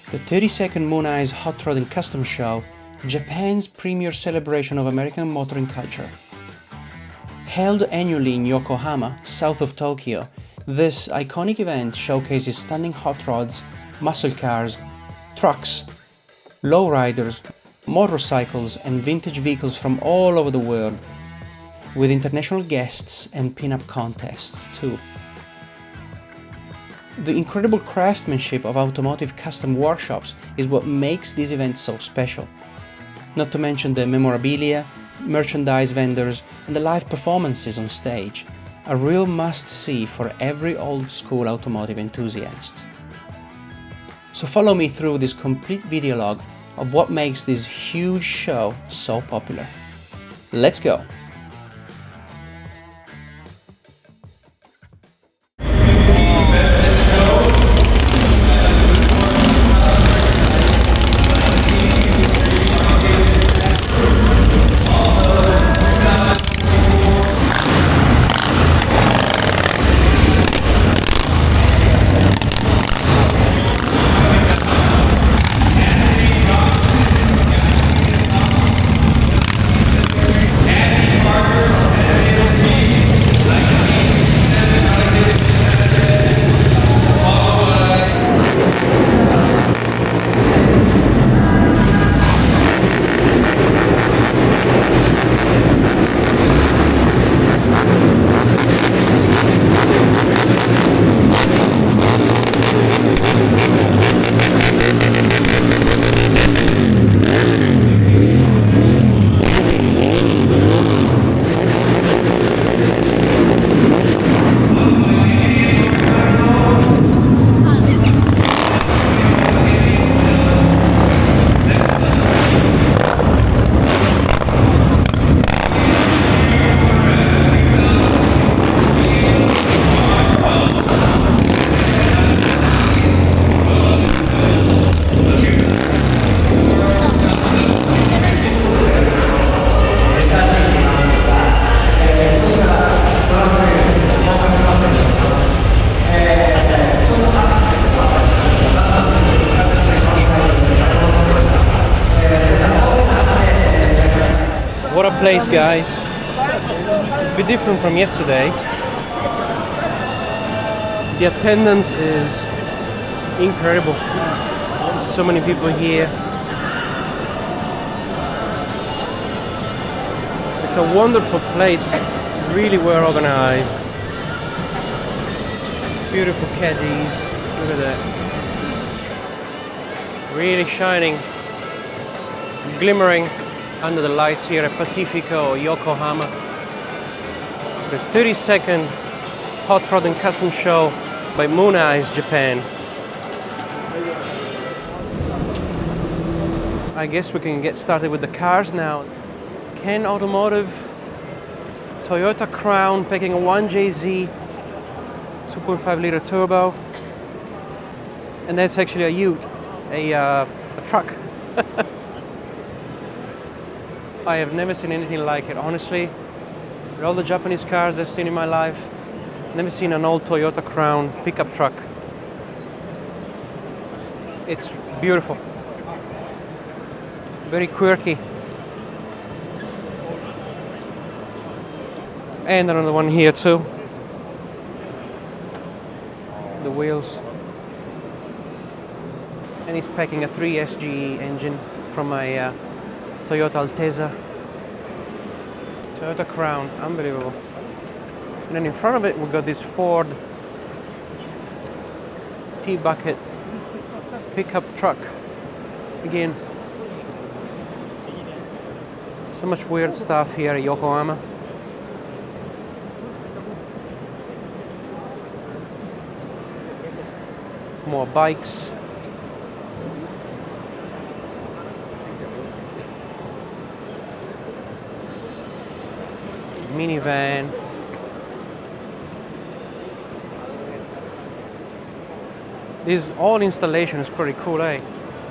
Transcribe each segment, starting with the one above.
The 32nd Mooneyes Hot Rod and Custom Show, Japan's premier celebration of American motoring culture. Held annually in Yokohama, south of Tokyo, this iconic event showcases stunning hot rods, muscle cars, trucks, lowriders, motorcycles and vintage vehicles from all over the world, with international guests and pin-up contests too. The incredible craftsmanship of automotive custom workshops is what makes this event so special. Not to mention the memorabilia, merchandise vendors and the live performances on stage, a real must-see for every old-school automotive enthusiast. So follow me through this complete videolog of what makes this huge show so popular. Let's go! What a place, guys. A bit different from yesterday. The attendance is incredible. So many people here. It's a wonderful place, really well organized. Beautiful caddies, look at that. Really shining, glimmering under the lights here at Pacifico, Yokohama. The 32nd Hot Rod and Custom Show by Mooneyes, Japan. I guess we can get started with the cars now. Ken Automotive, Toyota Crown packing a 1JZ 2.5 liter turbo, and that's actually a ute, a truck. I have never seen anything like it, honestly. With all the Japanese cars I've seen in my life, never seen an old Toyota Crown pickup truck. It's beautiful, very quirky. And another one here too. The wheels. And he's packing a 3SGE engine from my Toyota Altezza. Toyota Crown, unbelievable. And then in front of it we've got this Ford T-bucket pickup truck. Again, so much weird stuff here at Yokohama. More bikes. Minivan. This whole installation is pretty cool, eh?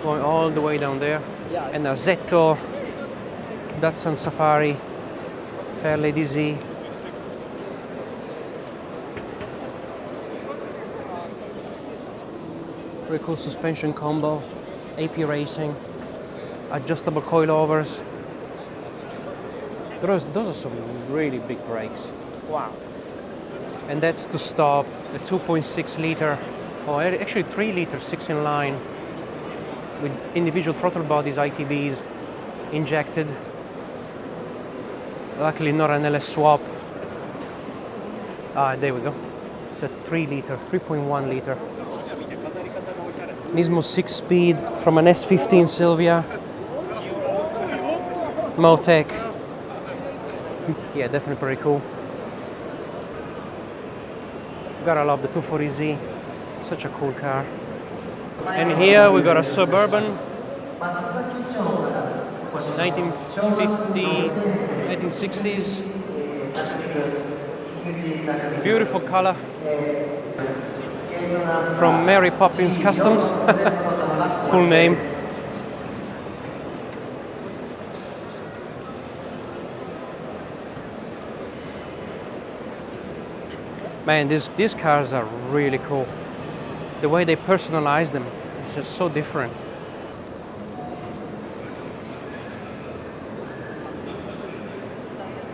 Going all the way down there. And a Zetto, Datsun Safari, Fairlady DZ. Pretty cool suspension combo. AP racing, adjustable coilovers. Those are some really big brakes. Wow. And that's to stop a 2.6 liter, or actually 3 liter 6-in-line with individual throttle bodies, ITBs, injected. Luckily not an LS swap. There we go. It's a 3 liter, 3.1 liter. Nismo 6-speed from an S15 Silvia. Motec. Yeah, definitely pretty cool. Gotta love the 240Z. Such a cool car. And here we got a Suburban. 1950, 1960s. Beautiful color. From Mary Poppins Customs. Cool name. Man, these cars are really cool. The way they personalize them is just so different.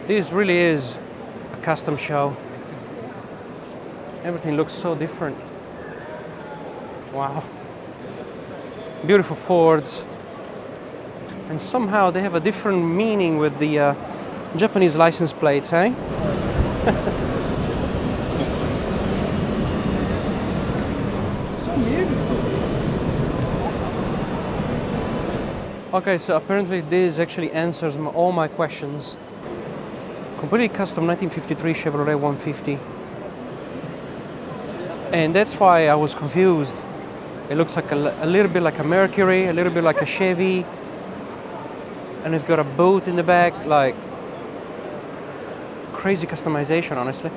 This really is a custom show. Everything looks so different. Wow. Beautiful Fords. And somehow they have a different meaning with the Japanese license plates, eh? Okay, so apparently this actually answers all my questions. Completely custom 1953 Chevrolet 150. And that's why I was confused. It looks like a little bit like a Mercury, a little bit like a Chevy. And it's got a boot in the back, like crazy customization, honestly.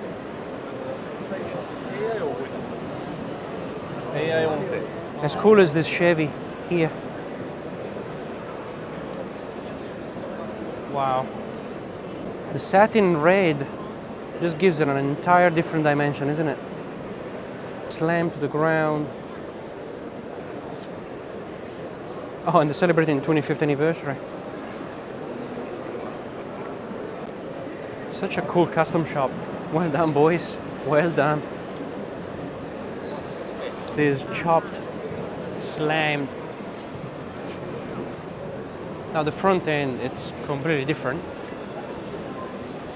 As cool as this Chevy here. Wow. The satin red just gives it an entire different dimension, isn't it? Slammed to the ground. Oh, and they're celebrating 25th anniversary. Such a cool custom shop. Well done, boys. Well done. This chopped, slammed. Now the front end, it's completely different.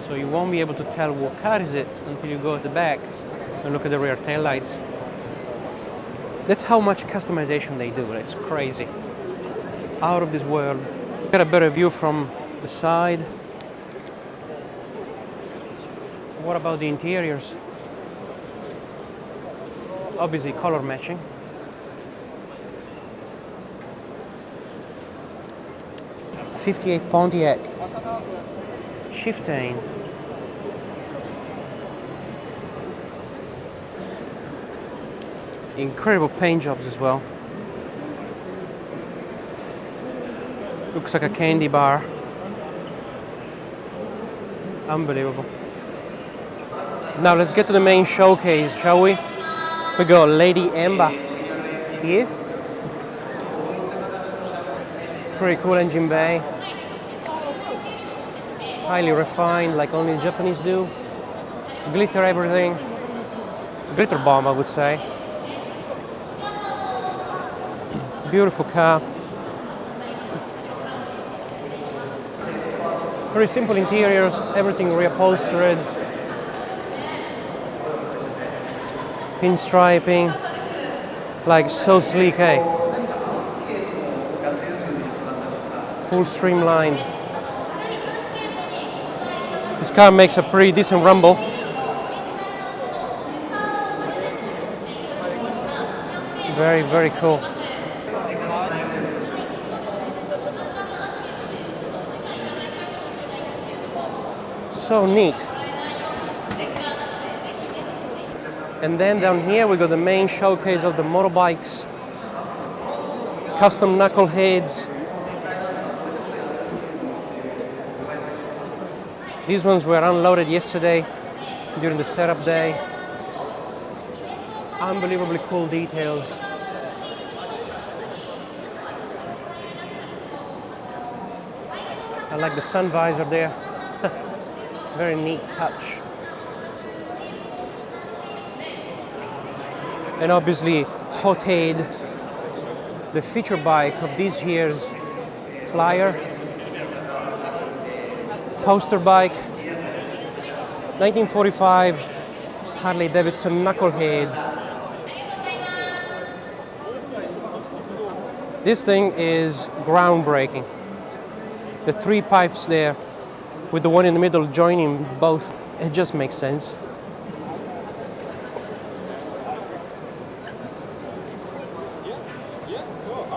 So you won't be able to tell what car is it until you go at the back and look at the rear tail lights. That's how much customization they do. It's crazy. Out of this world. Get a better view from the side. What about the interiors? Obviously color matching. '58 Pontiac. Chieftain. Incredible paint jobs as well. Looks like a candy bar. Unbelievable. Now let's get to the main showcase, shall we? We got Lady Amber here. Pretty cool engine bay. Highly refined, like only Japanese do. Glitter everything. Glitter bomb, I would say. Beautiful car. Very simple interiors, everything reupholstered. Pinstriping, like so sleek, eh? Full streamlined. This car makes a pretty decent rumble. Very, very cool. So neat. And then down here we got the main showcase of the motorbikes. Custom knuckleheads. These ones were unloaded yesterday during the setup day. Unbelievably cool details. I like the sun visor there. Very neat touch. And obviously Hothead, the feature bike of this year's Flyer. Poster bike, 1945 Harley Davidson Knucklehead. This thing is groundbreaking. The three pipes there with the one in the middle joining both, it just makes sense.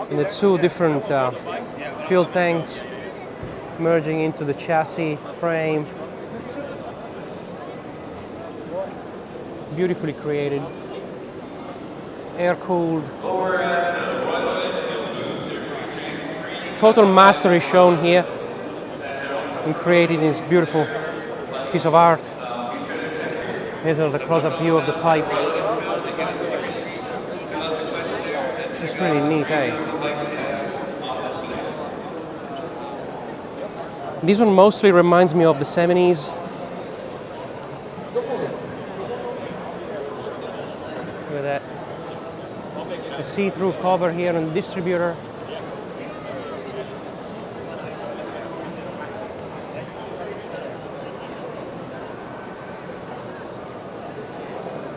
And the two different fuel tanks merging into the chassis frame. Beautifully created. Air-cooled. Total mastery shown here in creating this beautiful piece of art. Here's the close-up view of the pipes. It's really neat, eh? This one mostly reminds me of the 70s. Look at that. The see-through cover here on the distributor.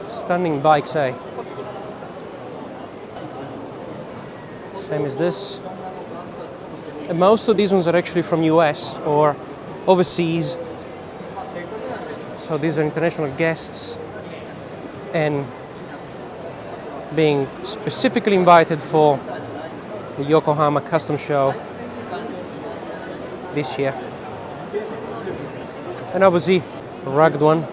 Stunning bikes, eh? Same as this. And most of these ones are actually from US or overseas. So these are international guests and being specifically invited for the Yokohama Custom Show this year. And obviously a rugged one.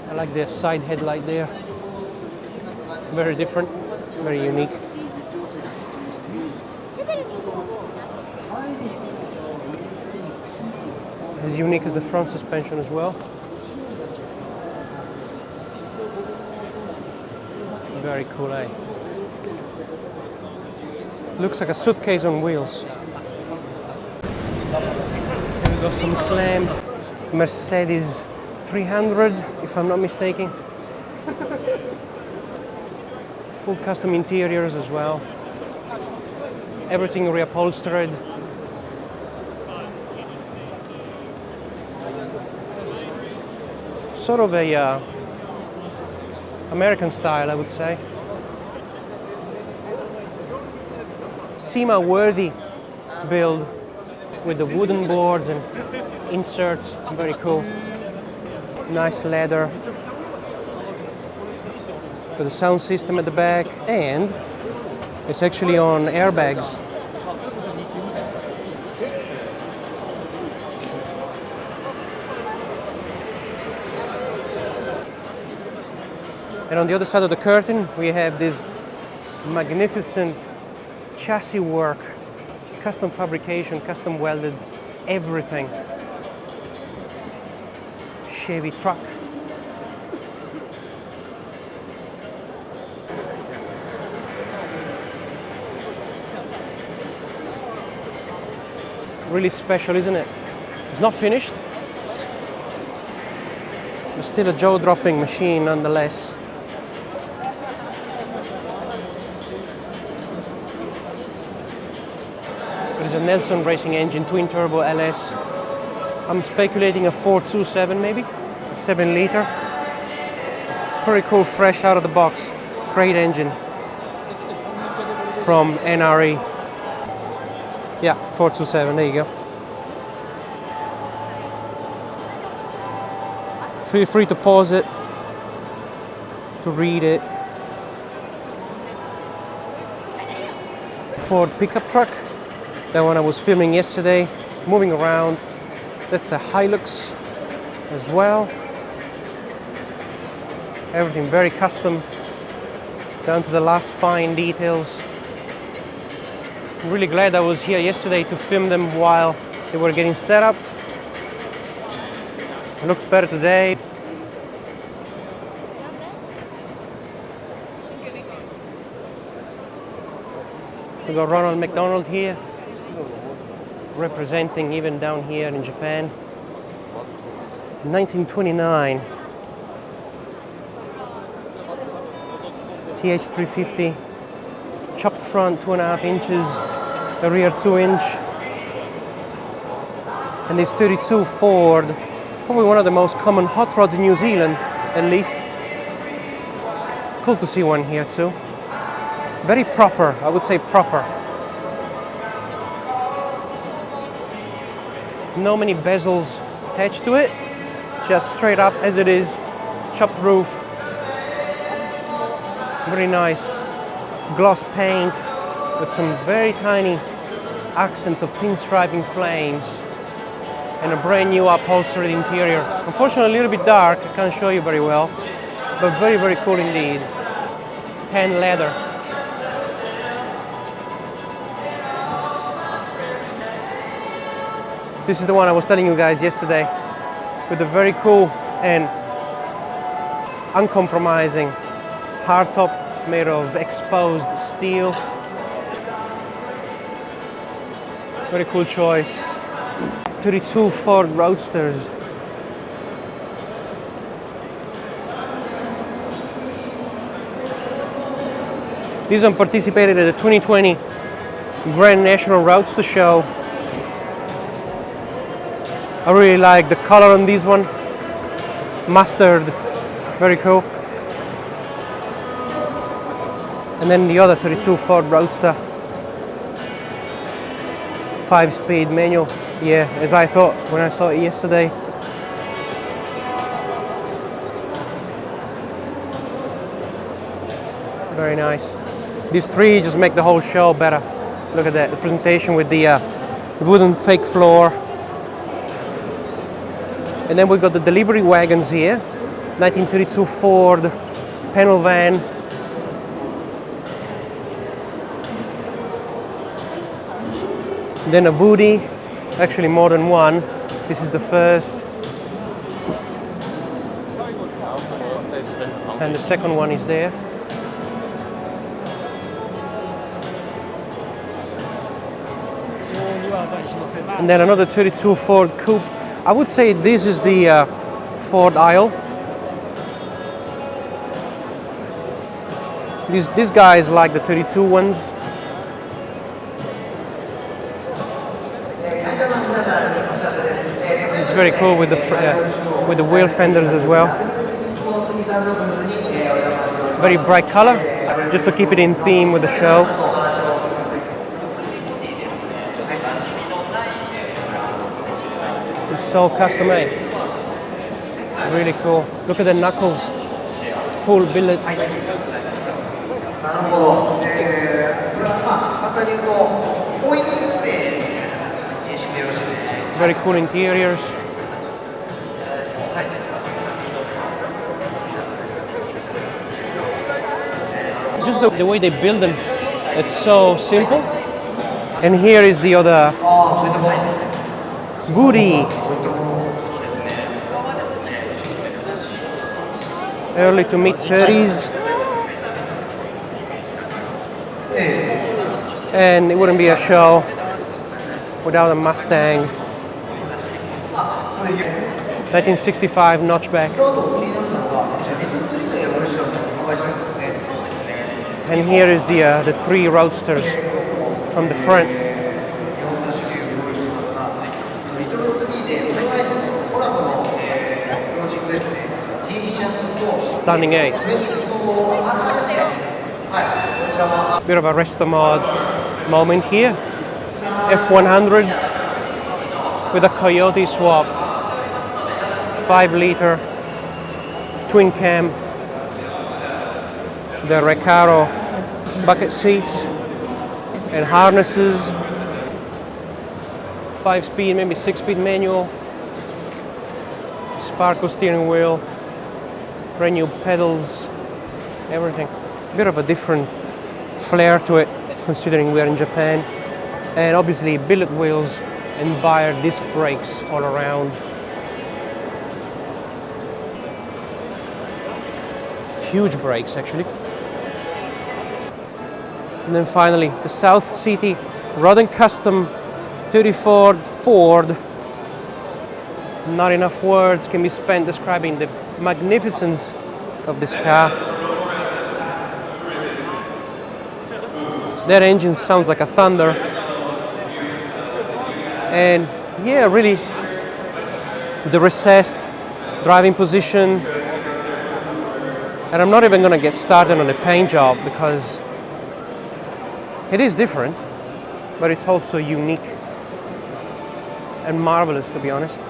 I like the side headlight there. Very different, very unique. As unique as the front suspension as well. Very cool, eh? Looks like a suitcase on wheels. Here we got some Slam Mercedes 300, if I'm not mistaken. Full custom interiors as well. Everything reupholstered. Sort of a American style, I would say. SEMA-worthy build with the wooden boards and inserts. Very cool. Nice leather. Got the sound system at the back, and it's actually on airbags. And on the other side of the curtain, we have this magnificent chassis work, custom fabrication, custom welded, everything. Chevy truck. Really special, isn't it? It's not finished. It's still a jaw-dropping machine nonetheless. It is a Nelson Racing engine, twin-turbo LS. I'm speculating a 427 maybe, a 7-liter. Pretty cool, fresh out of the box. Great engine from NRE. Yeah, 427, there you go. Feel free to pause it, to read it. Ford pickup truck, that one I was filming yesterday, moving around. That's the Hilux as well. Everything very custom, down to the last fine details. I'm really glad I was here yesterday to film them while they were getting set up. It looks better today. We got Ronald McDonald here, representing even down here in Japan. 1929 TH350, chopped front 2.5 inches, a rear 2-inch, and this 32 Ford, probably one of the most common hot rods in New Zealand, at least. Cool to see one here too. Very proper, I would say proper. No many bezels attached to it, just straight up as it is, chopped roof. Very nice. Gloss paint with some very tiny accents of pinstriping flames and a brand new upholstered interior. Unfortunately a little bit dark, I can't show you very well, but very, very cool indeed. Tan leather. This is the one I was telling you guys yesterday, with a very cool and uncompromising hardtop made of exposed steel. Very cool choice. 32 Ford Roadsters. This one participated at the 2020 Grand National Roadster Show. I really like the color on this one. Mustard, very cool. And then the other 32 Ford Roadster, 5-speed manual. Yeah, as I thought when I saw it yesterday. Very nice. These three just make the whole show better. Look at that, the presentation with the wooden fake floor. And then we've got the delivery wagons here. 1932 Ford panel van. Then a Woody, actually more than one. This is the first. And the second one is there. And then another 32 Ford Coupe. I would say this is the Ford Isle. These guys like the 32 ones. It's very cool with the wheel fenders as well. Very bright color, just to keep it in theme with the show. It's so custom made. Really cool. Look at the knuckles, full billet. Very cool interiors. Just the way they build them, it's so simple. And here is the other Woody. Early to mid 30s. And it wouldn't be a show without a Mustang. 1965 notchback. And here is the three Roadsters from the front. Stunning, eh? Bit of a resto mod moment here. F100 with a Coyote swap. 5-liter twin cam. The Recaro bucket seats and harnesses. 5-speed, maybe 6-speed manual. Sparkle steering wheel. Brand new pedals. Everything. Bit of a different flair to it, considering we're in Japan. And obviously billet wheels and Bayer disc brakes all around. Huge brakes actually. And then finally, the South City Rod and Custom 34 Ford. Not enough words can be spent describing the magnificence of this car. That engine sounds like a thunder. And yeah, really, the recessed driving position. And I'm not even going to get started on the paint job because it is different, but it's also unique and marvelous, to be honest.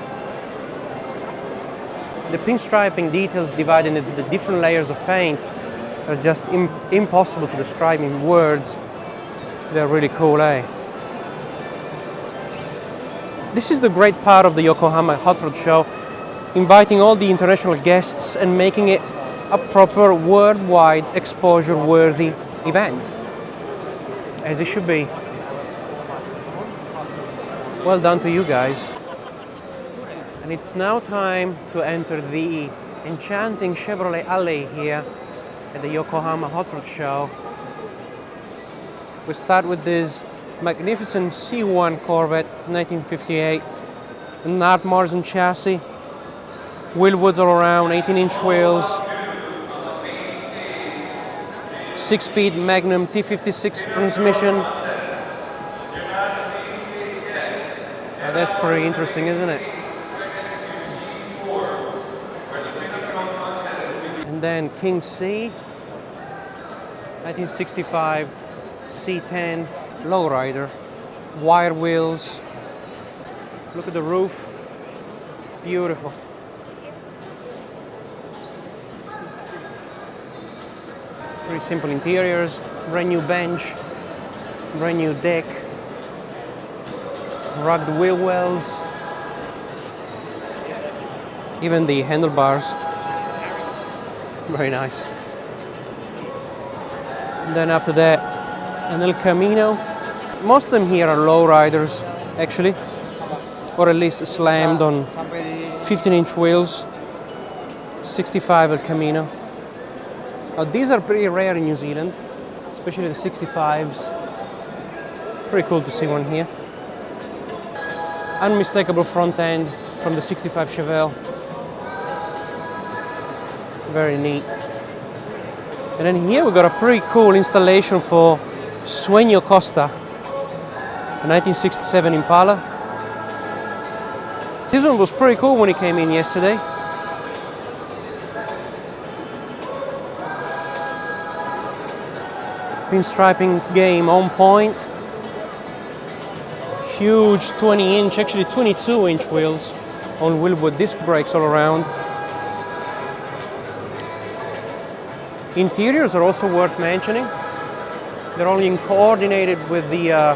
The pinstriping details divided into the different layers of paint are just impossible to describe in words. They're really cool, eh? This is the great part of the Yokohama Hot Rod Show, inviting all the international guests and making it a proper worldwide exposure-worthy event, as it should be. Well done to you guys. And it's now time to enter the enchanting Chevrolet Alley here at the Yokohama Hot Rod Show. We start with this magnificent C1 Corvette 1958, an Art Morrison chassis, wheel woods all around, 18-inch wheels, 6-speed Magnum T56 transmission. Now that's pretty interesting, isn't it? And then King C, 1965 C10 lowrider, wire wheels. Look at the roof, beautiful. Pretty simple interiors, brand new bench, brand new deck, rugged wheel wells, even the handlebars. Very nice. And then after that, an El Camino. Most of them here are lowriders, actually, or at least slammed on 15-inch wheels. 65 El Camino. These are pretty rare in New Zealand, especially the 65s. Pretty cool to see one here. Unmistakable front end from the 65 Chevelle. Very neat. And then here we got a pretty cool installation for Sueño Costa, a 1967 Impala. This one was pretty cool when it came in yesterday. Pinstriping game on point. Huge 20-inch, actually 22-inch wheels on wheelwood disc brakes all around. Interiors are also worth mentioning. They're all coordinated with the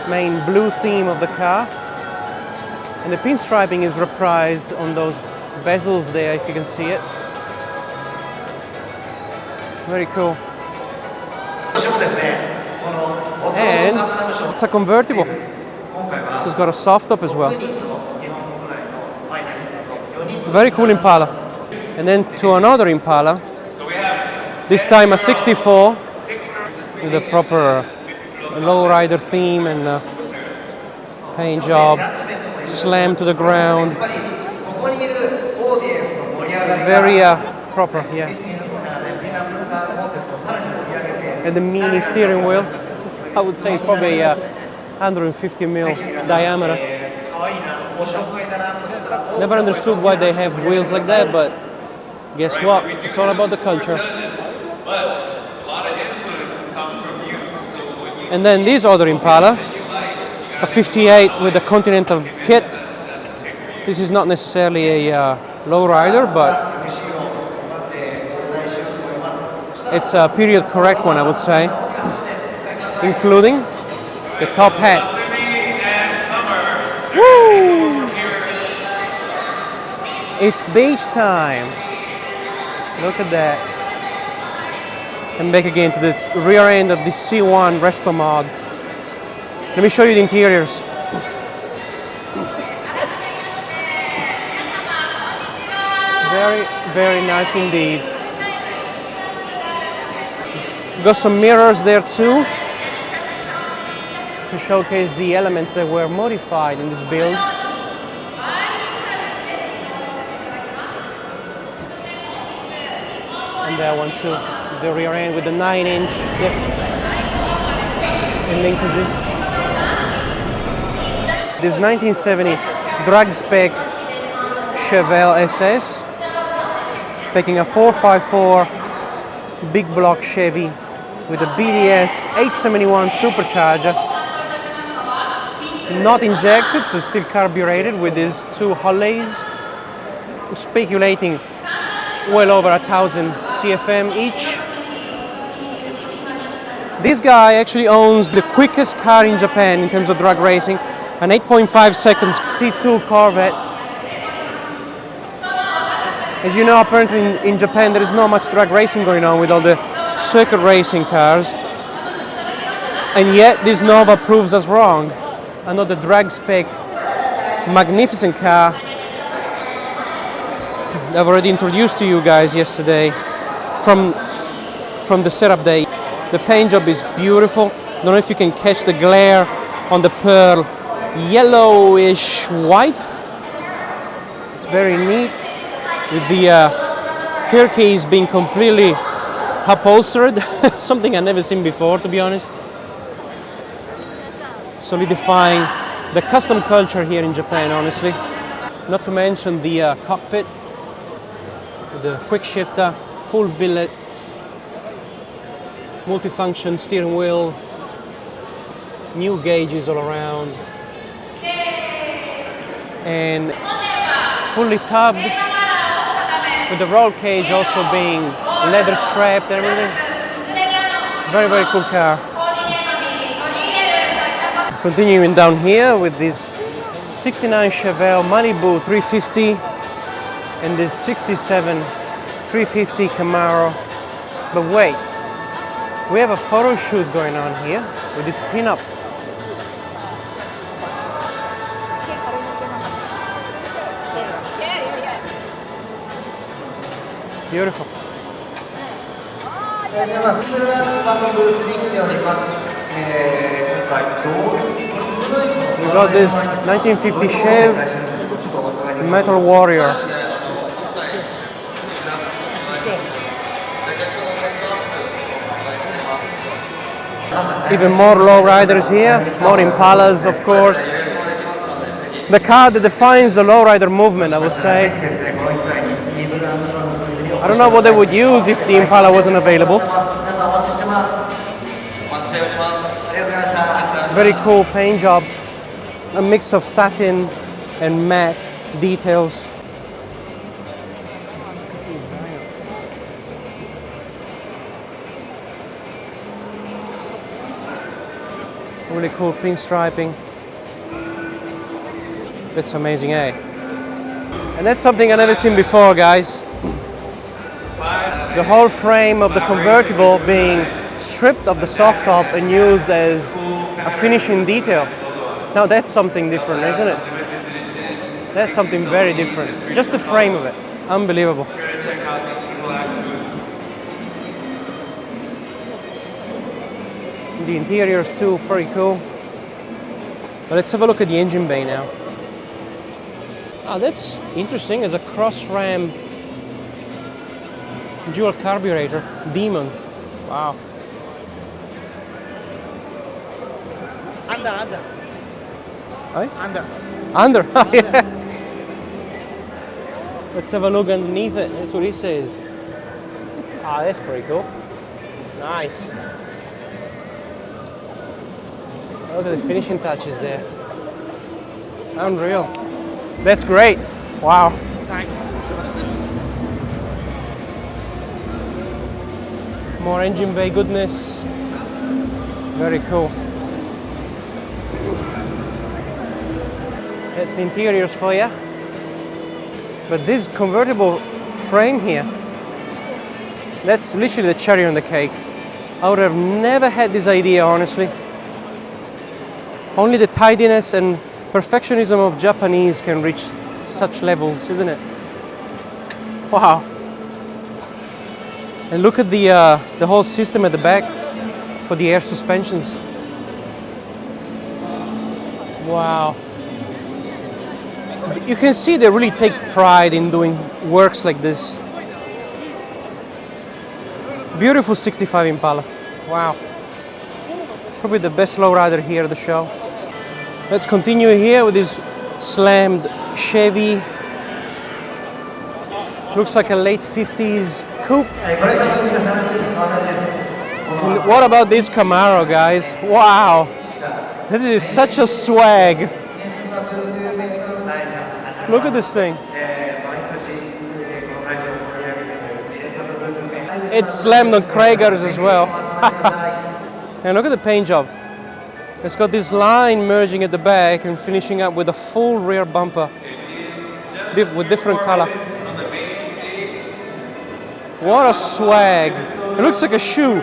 main blue theme of the car. And the pinstriping is reprised on those bezels there, if you can see it. Very cool. And it's a convertible. So it's got a soft top as well. Very cool Impala. And then to another Impala. This time a 64 with a proper lowrider theme and paint job, slammed to the ground. Very proper, yeah. And the mini steering wheel, I would say it's probably 150 mil diameter. Never understood why they have wheels like that, but guess what? It's all about the culture. And then this other Impala, a 58 with a Continental kit. This is not necessarily a lowrider, but it's a period correct one, I would say, including the top hat. Woo! It's beach time. Look at that. And back again to the rear end of the C1 Resto Mod. Let me show you the interiors. Very, very nice indeed. Got some mirrors there too. to showcase the elements that were modified in this build. And that one too, the rear end with the 9-inch diff and linkages. This 1970 drag spec Chevelle SS, picking a 454 big block Chevy with a BDS 871 supercharger, not injected, so still carbureted with these two Holleys, speculating well over 1,000 CFM each. This guy actually owns the quickest car in Japan in terms of drag racing, an 8.5 seconds C2 Corvette. As you know, apparently in Japan there is not much drag racing going on with all the circuit racing cars, and yet this Nova proves us wrong. Another drag spec, magnificent car. I've already introduced to you guys yesterday from the setup day. The paint job is beautiful. Don't know if you can catch the glare on the pearl yellowish white. It's very neat, with the car keys being completely upholstered, something I've never seen before, to be honest. Solidifying the custom culture here in Japan, honestly. Not to mention the cockpit, the quick shifter, full billet, multifunction steering wheel, new gauges all around, and fully tubbed, with the roll cage also being leather strapped and everything. Very, very cool car. Continuing down here with this 69 Chevelle Malibu 350 and this 67 350 Camaro. But wait, we have a photo shoot going on here with this pin-up. Beautiful. We got this 1950 Chev Metal Warrior. Even more lowriders here, more Impalas, of course. The car that defines the lowrider movement, I would say. I don't know what they would use if the Impala wasn't available. Very cool paint job, a mix of satin and matte details. Really cool pinstriping. That's amazing, eh? And that's something I've never seen before, guys. The whole frame of the convertible being stripped of the soft top and used as a finishing detail. Now that's something different, isn't it? That's something very different. Just the frame of it. Unbelievable. The interiors too, pretty cool. But let's have a look at the engine bay now. Oh, that's interesting. As a cross ram dual carburetor, Demon. Wow. Under. Right? Under. Under. Yeah. Let's have a look underneath it. That's what he says. Ah, that's pretty cool. Nice. Look at the finishing touches there. Unreal. That's great. Wow. Thank you. More engine bay goodness. Very cool. That's the interiors for you. But this convertible frame here, that's literally the cherry on the cake. I would have never had this idea, honestly. Only the tidiness and perfectionism of Japanese can reach such levels, isn't it? Wow. And look at the whole system at the back for the air suspensions. Wow. You can see they really take pride in doing works like this. Beautiful 65 Impala. Wow. Probably the best lowrider here at the show. Let's continue here with this slammed Chevy. Looks like a late 50s coupe. And what about this Camaro, guys? Wow. This is such a swag. Look at this thing. It's slammed on Cragars as well. And look at the paint job. It's got this line merging at the back and finishing up with a full rear bumper with different color. What a swag. It looks like a shoe.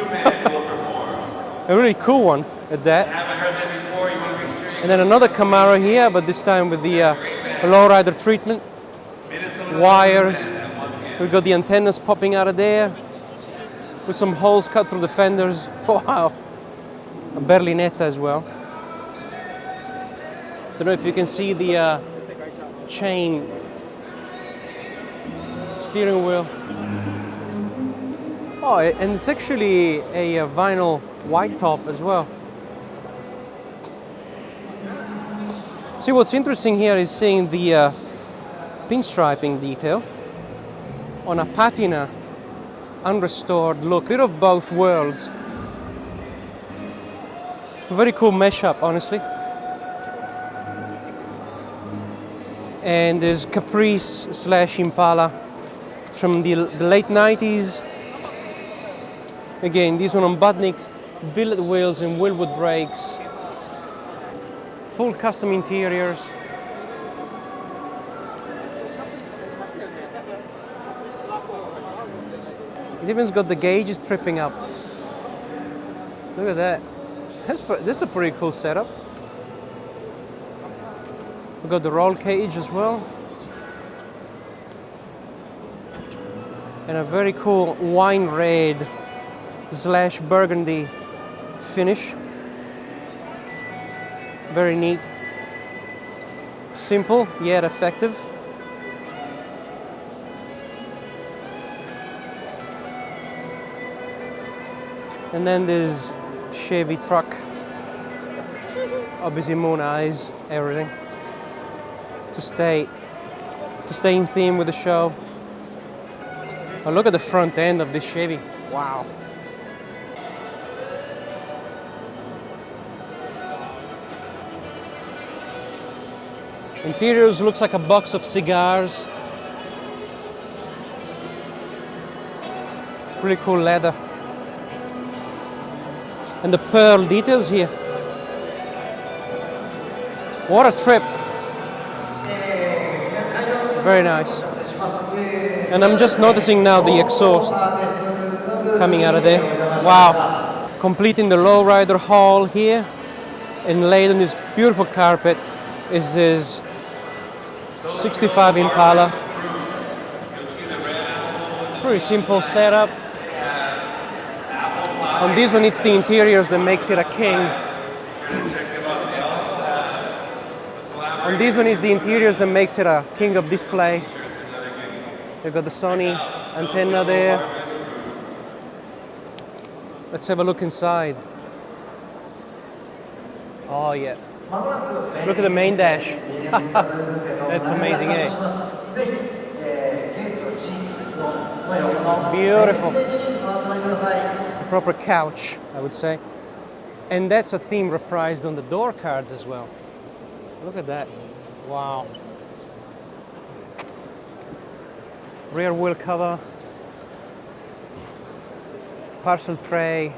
A really cool one at that. And then another Camaro here, but this time with the lowrider treatment. Wires. We've got the antennas popping out of there with some holes cut through the fenders. Wow. A berlinetta as well. Don't know if you can see the chain steering wheel. Oh, and it's actually a vinyl white top as well. See, what's interesting here is seeing the pinstriping detail on a patina, unrestored look. Bit of both worlds. Very cool mashup, honestly. And there's Caprice / Impala from the late 90s. Again, this one on Budnik, billet wheels and Wilwood brakes. Full custom interiors. It even's got the gauges tripping up. Look at that. This is a pretty cool setup. We've got the roll cage as well. And a very cool wine red / burgundy finish. Very neat. Simple yet effective. And then there's Chevy truck. Obviously Mooneyes, everything. To stay in theme with the show. Oh, look at the front end of this Chevy. Wow. Interiors looks like a box of cigars. Really cool leather. And the pearl details here. What a trip. Very nice. And I'm just noticing now the exhaust coming out of there. Wow. Completing the lowrider hall here and laid on this beautiful carpet is this 65 Impala. Pretty simple setup. On this one it's the interiors that makes it a king. On this one is the interiors that makes it a king of display. They've got the Sony antenna there. Let's have a look inside. Oh yeah. Look at the main dash. That's amazing, eh? Beautiful. A proper couch, I would say. And that's a theme reprised on the door cards as well. Look at that. Wow. Rear wheel cover. Parcel tray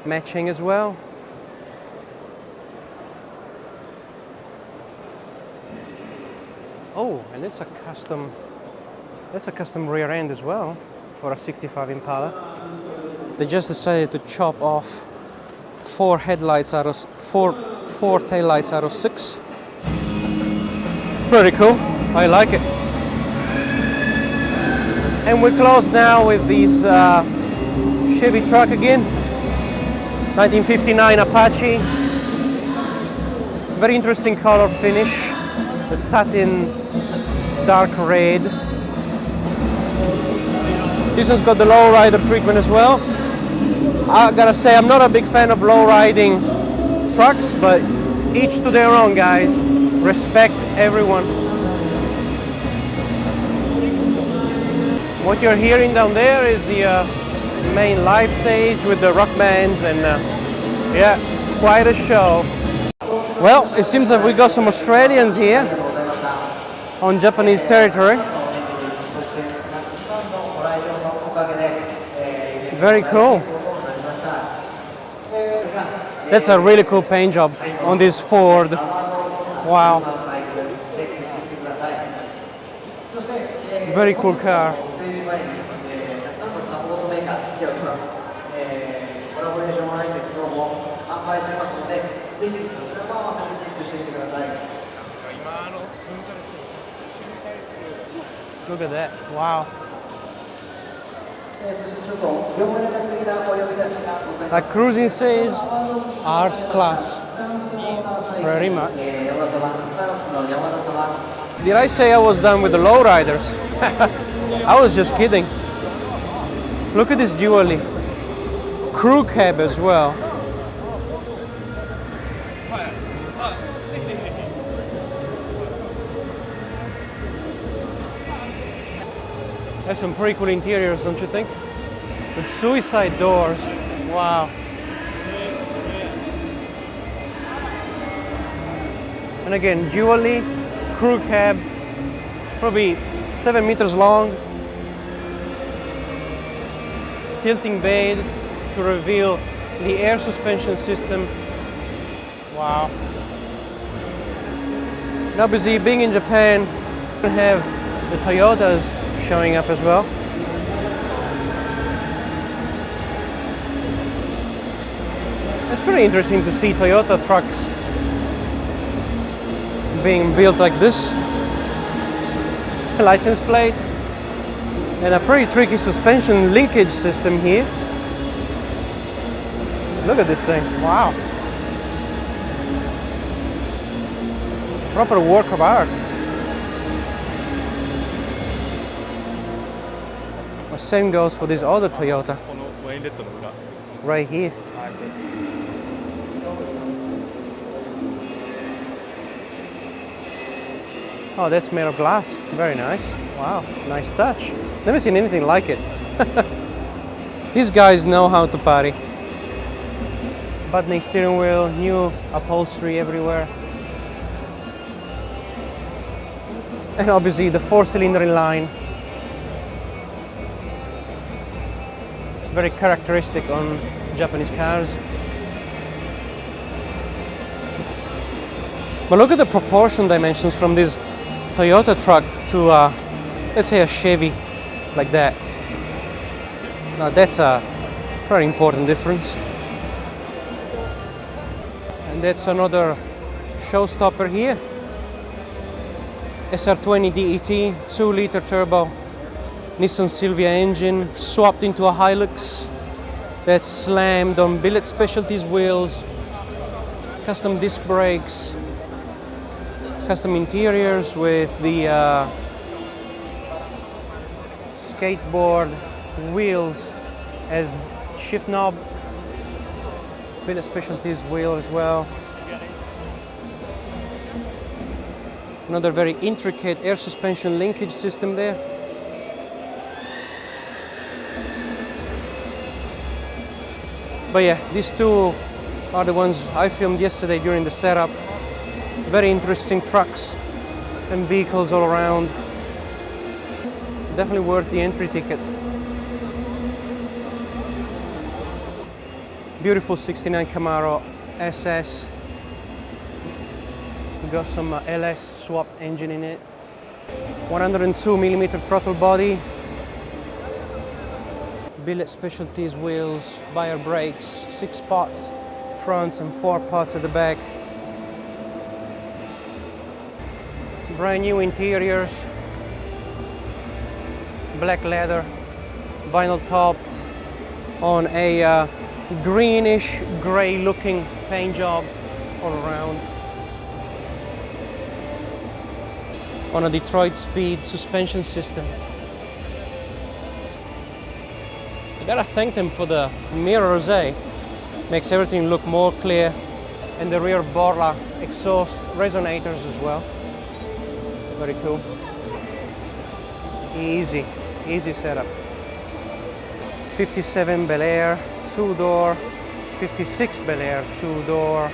matching as well. Oh, and it's a custom rear end as well for a 65 Impala. They just decided to chop off four taillights out of 6. Pretty cool. I like it. And we're close now with this Chevy truck again. 1959 Apache. Very interesting color finish. The satin dark red. This one's got the lowrider treatment as well. I gotta say, I'm not a big fan of low-riding trucks, but each to their own, guys. Respect everyone. What you're hearing down there is the main live stage with the rock bands, and yeah, it's quite a show. Well, it seems that we got some Australians here on Japanese territory. Very cool. That's a really cool paint job on this Ford. Wow. Very cool car. Look at that. Wow. Like cruising says, art class. Very much. Did I say I was done with the lowriders? I was just kidding. Look at this jewelry. Crew cab as well. That's some pretty cool interiors, don't you think? With suicide doors. Wow. And again, jewelry, crew cab, probably 7 meters long. Tilting bed to reveal the air suspension system. Wow. Now, busy being in Japan, we have the Toyotas showing up as well. It's pretty interesting to see Toyota trucks being built like this. A license plate and a pretty tricky suspension linkage system here. Look at this thing. Wow. Proper work of art. The same goes for this other Toyota. Right here. Oh, that's made of glass. Very nice. Wow, nice touch. Never seen anything like it. These guys know how to party. Buttoning steering wheel, new upholstery everywhere. And obviously the 4-cylinder inline. Very characteristic on Japanese cars. But look at the proportion dimensions from this Toyota truck to, let's say, a Chevy like that. Now that's a very important difference. And that's another showstopper here. SR20 DET, 2-liter turbo, Nissan Silvia engine, swapped into a Hilux that's slammed on billet specialties wheels, custom disc brakes, custom interiors with the skateboard wheels as shift knob, billet specialties wheel as well. Another very intricate air suspension linkage system there. But yeah, these two are the ones I filmed yesterday during the setup. Very interesting trucks and vehicles all around. Definitely worth the entry ticket. Beautiful 69 Camaro SS. We got some LS swapped engine in it. 102mm throttle body. Billet specialties wheels, Bayer brakes, 6 spots fronts and 4 pots at the back. Brand new interiors, black leather, vinyl top on a greenish gray looking paint job all around. on a Detroit Speed suspension system. I gotta thank them for the mirrors, eh? Makes everything look more clear. And the rear Borla exhaust resonators as well. Very cool. Easy setup. 57 Bel Air, 2-door. 56 Bel Air, 2-door.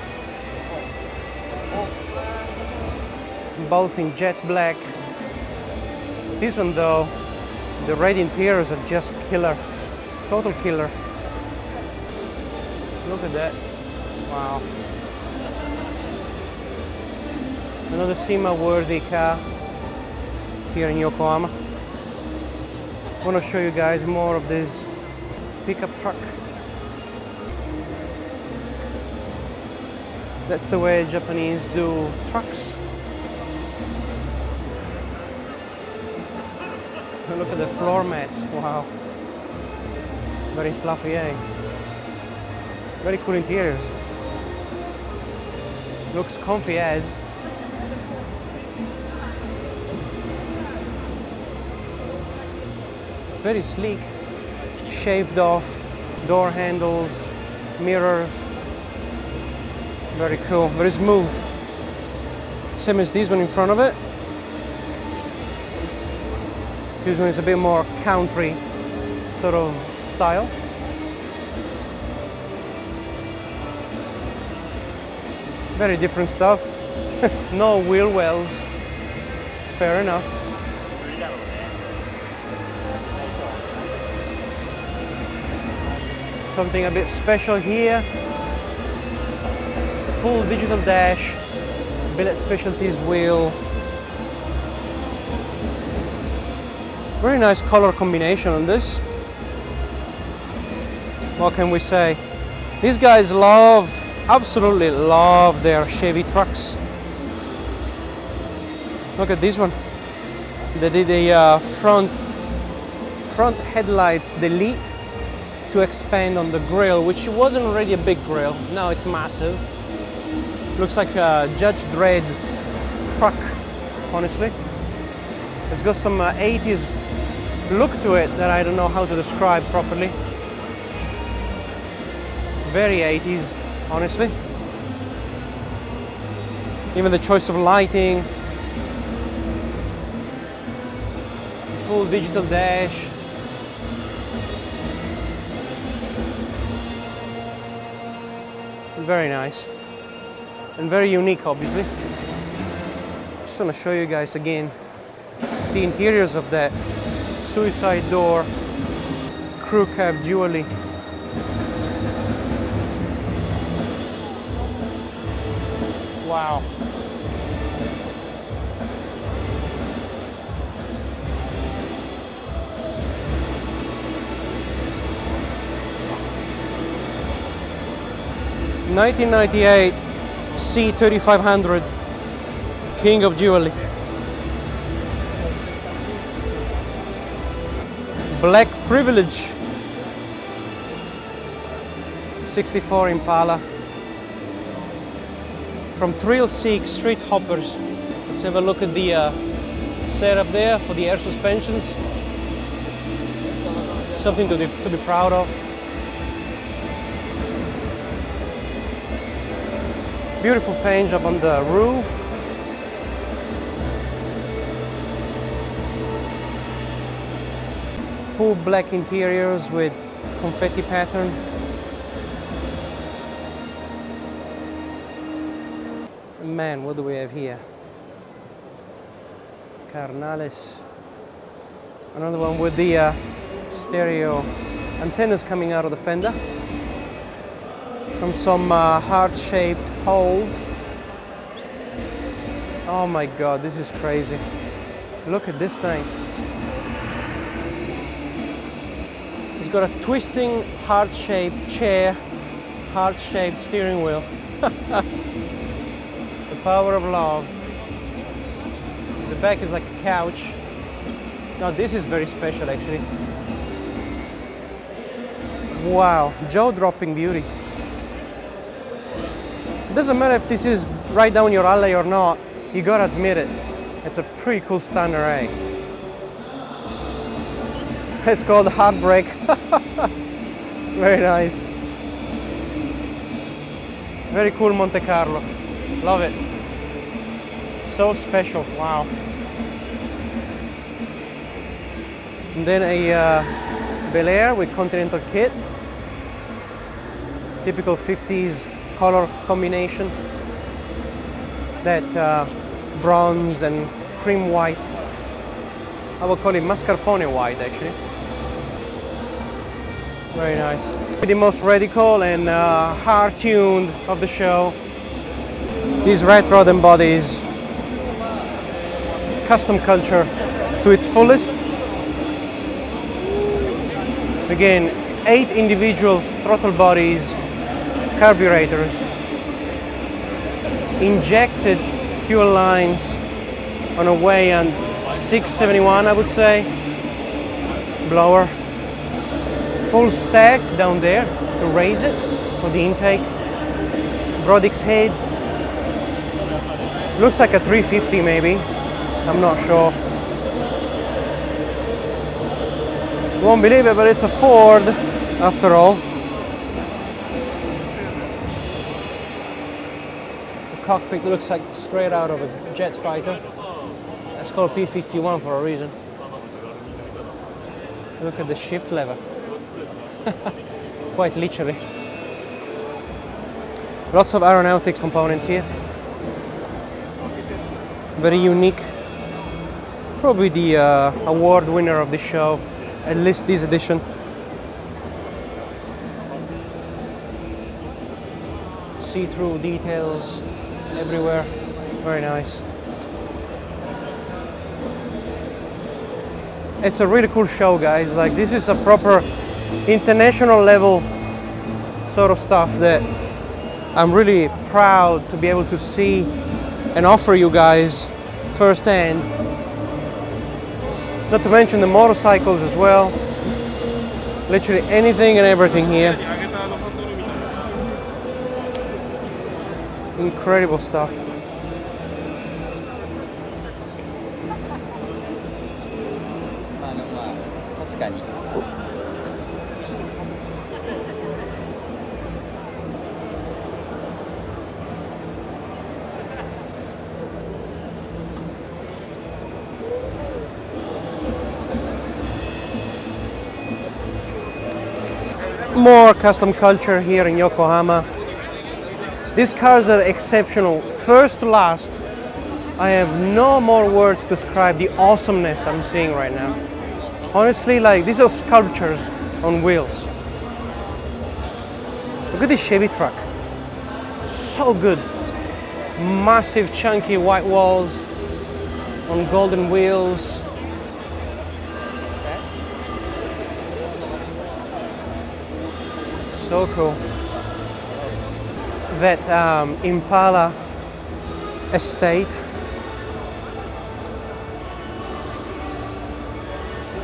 Both in jet black. This one though, the red interiors are just killer. Total killer. Look at that. Wow. Another SEMA-worthy car here in Yokohama. I want to show you guys more of this pickup truck. That's the way Japanese do trucks. Look at the floor mats. Wow. Very fluffy, eh? Very cool interiors. Looks comfy as. It's very sleek. Shaved off door handles, mirrors. Very cool, very smooth. Same as this one in front of it. This one is a bit more country sort of style. Very different stuff. No wheel wells. Fair enough. Something a bit special here. Full digital dash, billet specialties wheel. Very nice color combination on this. What can we say? These guys absolutely love their Chevy trucks. Look at this one. They did a front headlights delete to expand on the grille, which wasn't already a big grille. Now it's massive. Looks like a Judge Dredd truck, honestly. It's got some 80s look to it that I don't know how to describe properly. Very 80s, honestly. Even the choice of lighting. Full digital dash. Very nice. And very unique, obviously. Just want to show you guys again the interiors of that suicide door crew cab dually. Wow. (1998) C3500, king of dually. Black Privilege, 64 Impala. From Thrill Seek Street Hoppers. Let's have a look at the setup there for the air suspensions. Something to be proud of. Beautiful paint job on the roof. Full black interiors with confetti pattern. Man, what do we have here? Carnales. Another one with the stereo antennas coming out of the fender. From some heart-shaped holes. Oh my God, this is crazy. Look at this thing. It's got a twisting heart-shaped chair, heart-shaped steering wheel. The power of love. The back is like a couch. Now this is very special actually. Wow, jaw-dropping beauty. It doesn't matter if this is right down your alley or not, you gotta admit it. It's a pretty cool stunner, eh? It's called Heartbreak. Very nice. Very cool Monte Carlo. Love it. So special, wow. And then a Bel Air with Continental kit. Typical 50s color combination. That bronze and cream white. I would call it mascarpone white, actually. Very nice. The most radical and hard-tuned of the show. These rat-rod embodies custom culture to its fullest. Again, 8 individual throttle bodies, carburetors, injected fuel lines on a Weiand 671, I would say, blower, full stack down there to raise it for the intake, Brodix heads, looks like a 350 maybe, I'm not sure. You won't believe it, but it's a Ford after all. The cockpit looks like straight out of a jet fighter. It's called P-51 for a reason. Look at the shift lever. Quite literally. Lots of aeronautics components here. Very unique. Probably the award winner of the show, at least this edition. See-through details everywhere. Very nice. It's a really cool show, guys. Like, this is a proper international level sort of stuff that I'm really proud to be able to see and offer you guys firsthand. Not to mention the motorcycles as well. Literally anything and everything here. Incredible stuff. More custom culture here in Yokohama. These cars are exceptional, first to last. I have no more words to describe the awesomeness I'm seeing right now. Honestly, like, these are sculptures on wheels. Look at this Chevy truck. So good. Massive, chunky white walls on golden wheels. So cool. That Impala estate.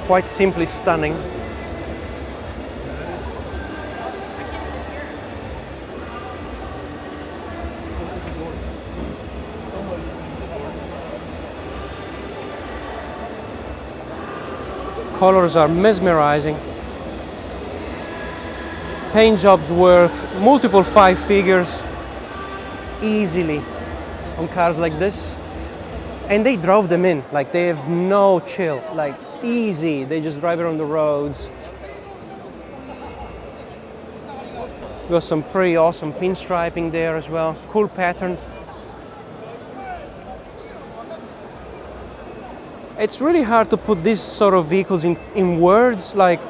Quite simply stunning. Colors are mesmerizing. Paint jobs worth multiple 5 figures easily on cars like this. And they drove them in, like, they have no chill, like, easy. They just drive it on the roads. Got some pretty awesome pinstriping there as well. Cool pattern. It's really hard to put these sort of vehicles in words, like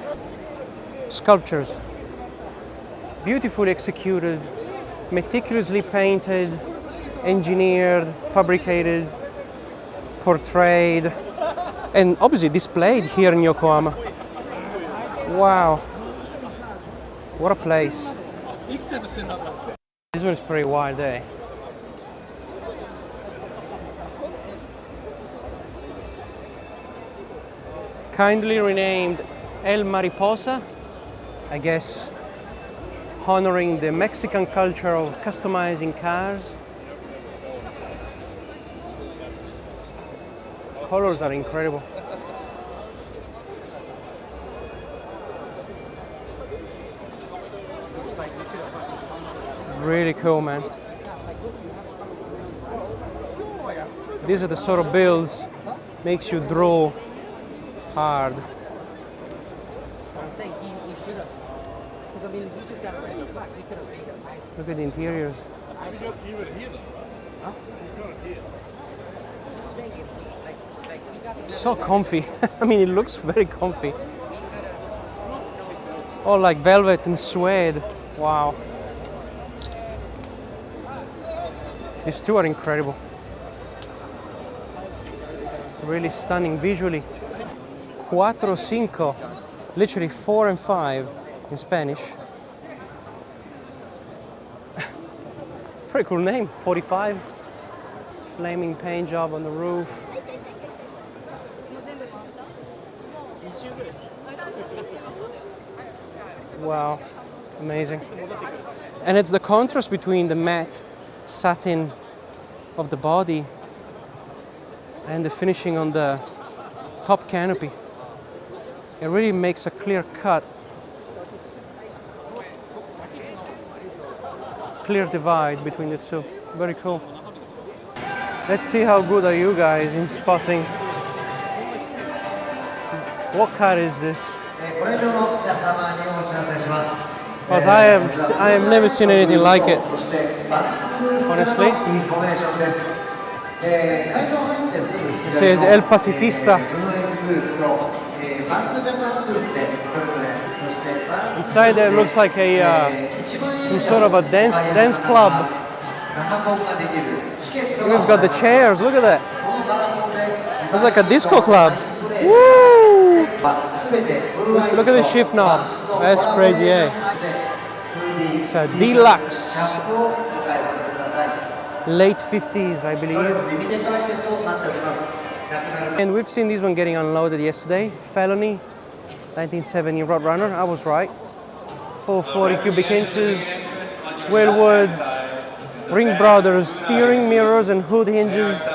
sculptures. Beautifully executed, meticulously painted, engineered, fabricated, portrayed, and obviously displayed here in Yokohama. Wow, what a place. This one is pretty wild, eh? Kindly renamed El Mariposa, I guess, honoring the Mexican culture of customizing cars. colors are incredible. Really cool, man. These are the sort of builds makes you draw hard. Look at the interiors. So comfy. I mean, it looks very comfy. All like velvet and suede. Wow. These two are incredible. Really stunning visually. Cuatro, cinco. Literally 4 and 5 in Spanish. Pretty cool name, 45. Flaming paint job on the roof. Wow, amazing. And it's the contrast between the matte satin of the body and the finishing on the top canopy. It really makes a clear cut, clear divide between the two. Very cool. Let's see how good are you guys in spotting. What car is this? Because I have never seen anything like it, honestly. It says El Pacifista. Inside there looks like a some sort of a dance club. It's got the chairs. Look at that. It's like a disco club. Woo! Look at the shift knob. That's crazy, eh? It's a deluxe. Late 50s, I believe. And we've seen this one getting unloaded yesterday. Felony, 1970 Roadrunner. I was right. 440 cubic inches. Whalewoods, Ring Brothers, steering mirrors and hood hinges.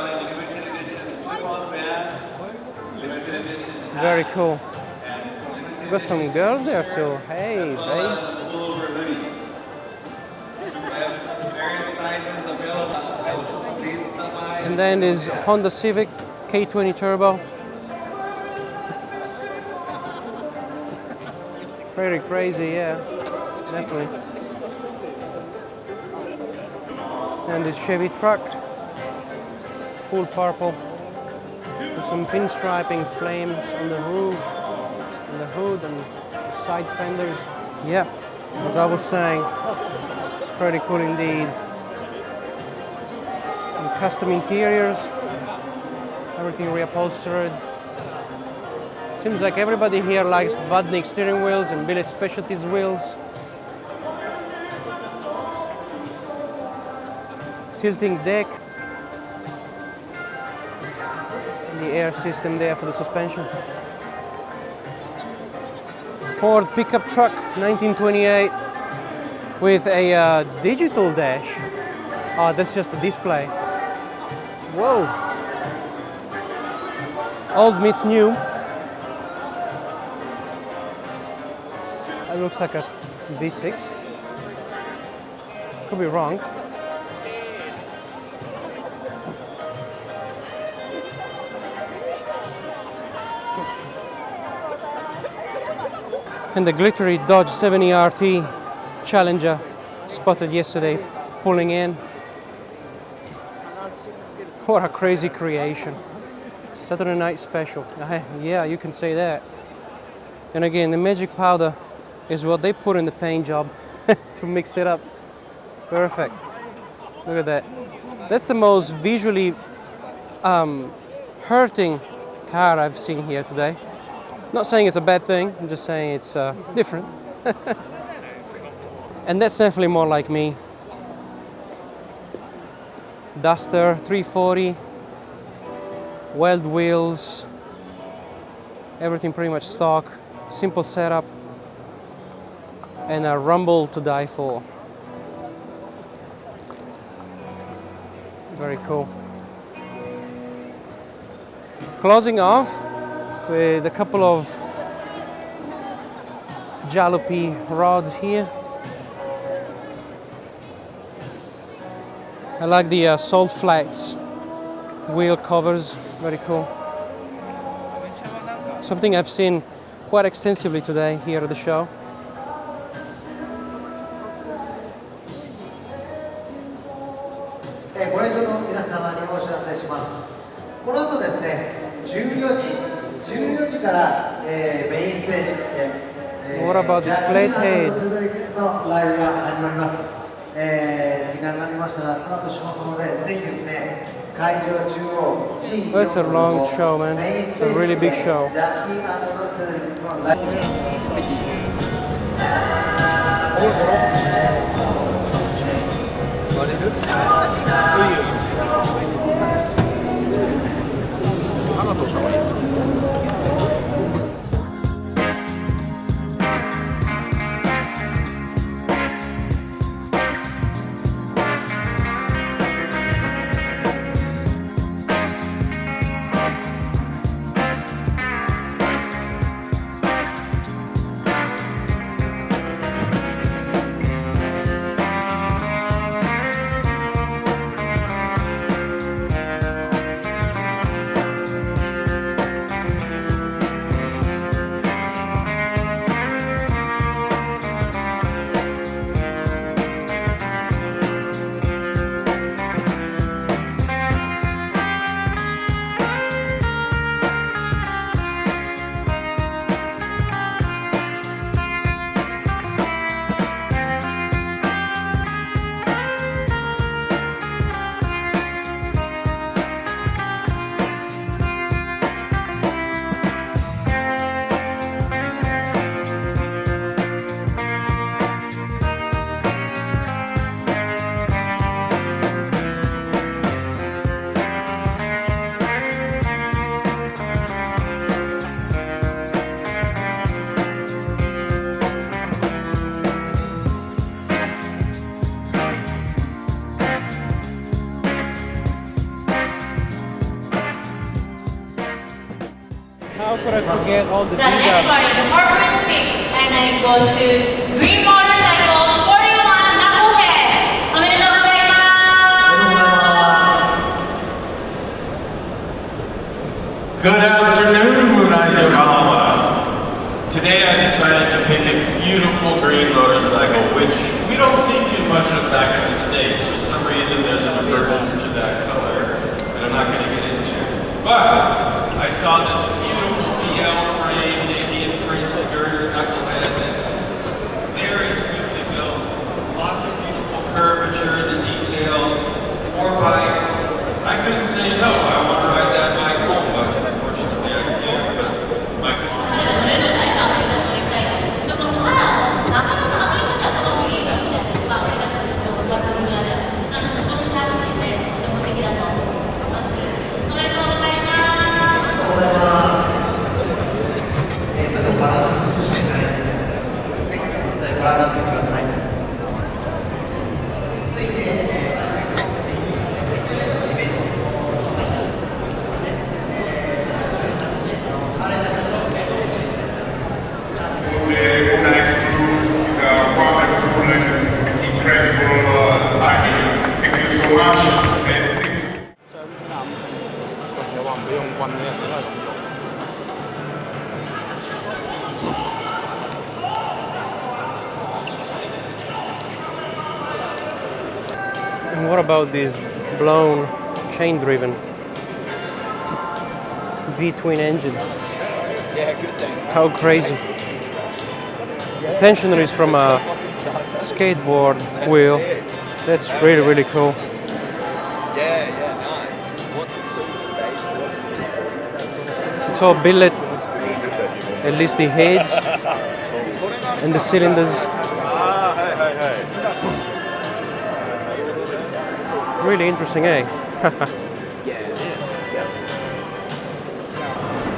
Very cool. Got some girls there too. Hey, babes. And then is Honda Civic K20 Turbo. Pretty crazy, yeah, definitely. And this Chevy truck, full purple, with some pinstriping flames on the roof, and the hood, and side fenders. Yeah, as I was saying, pretty cool indeed. And custom interiors, everything reupholstered. Seems like everybody here likes Budnik steering wheels and Billet Specialties wheels. Tilting deck. The air system there for the suspension. Ford pickup truck, 1928, with a digital dash. Oh, that's just a display. Whoa. Old meets new. That looks like a V6. Could be wrong. And the glittery Dodge 70 RT Challenger spotted yesterday, pulling in. What a crazy creation. Saturday night special. Yeah, you can say that. And again, the magic powder is what they put in the paint job to mix it up. Perfect. Look at that. That's the most visually hurting car I've seen here today. Not saying it's a bad thing, I'm just saying it's different. And that's definitely more like me. Duster, 340, weld wheels, everything pretty much stock, simple setup, and a rumble to die for. Very cool. Closing off with a couple of jalopy rods here. I like the salt flats wheel covers, very cool. Something I've seen quite extensively today here at the show. ご来場の皆様にお知らせします。この後ですね、14時から、メインステージで、What about this flat head? のライブが始まります。時間がありましたらスタートしますので、ぜひですね、会場中央、That's a long show, man. It's a really big show. ジャッキー&ザ・セルビスのライブ。How could I forget all the The next one is Harper's Peak, and it goes to Green Motorcycles 41 Knucklehead. おめでとうございます。 Good afternoon, Mooneyes, Yokohama. Today I decided to pick a beautiful green motorcycle, which we don't see too much of back in the States. For some reason, there's an aversion to that color that I'm not going to get into. But I saw this beautiful BL-framed Indian print skirter knucklehead that is very sweetly built. Lots of beautiful curvature, the details, 4 bikes. I couldn't say no. I want to ride that bike home, but unfortunately I can't. But my good friend. ご覧になってください。続いて、Mooneyes crew is a wonderful and incredible timing. Thank you so much. And thank you. 有話唔俾用棍嘅人都係咁用。 And what about this blown chain-driven V-twin engine? Yeah, good thing. How crazy! Tensioner is from a skateboard wheel. That's really, really cool. Yeah, nice. So is the base. It's all billet, at least the heads and the cylinders. Really interesting, eh?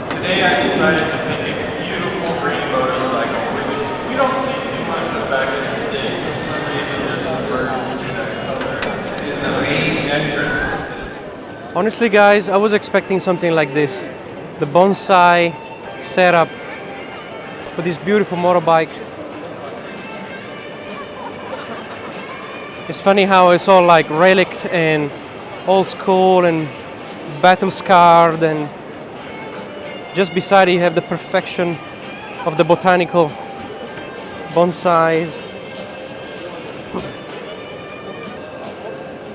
Today I decided to pick a beautiful green motorcycle, which we don't see too much of back in the States. For some reason, there's an aversion to that color in the main entrance. Honestly, guys, I was expecting something like this the bonsai setup for this beautiful motorbike. It's funny how it's all like relic and old school and battle scarred, and just beside it you have the perfection of the botanical bonsais.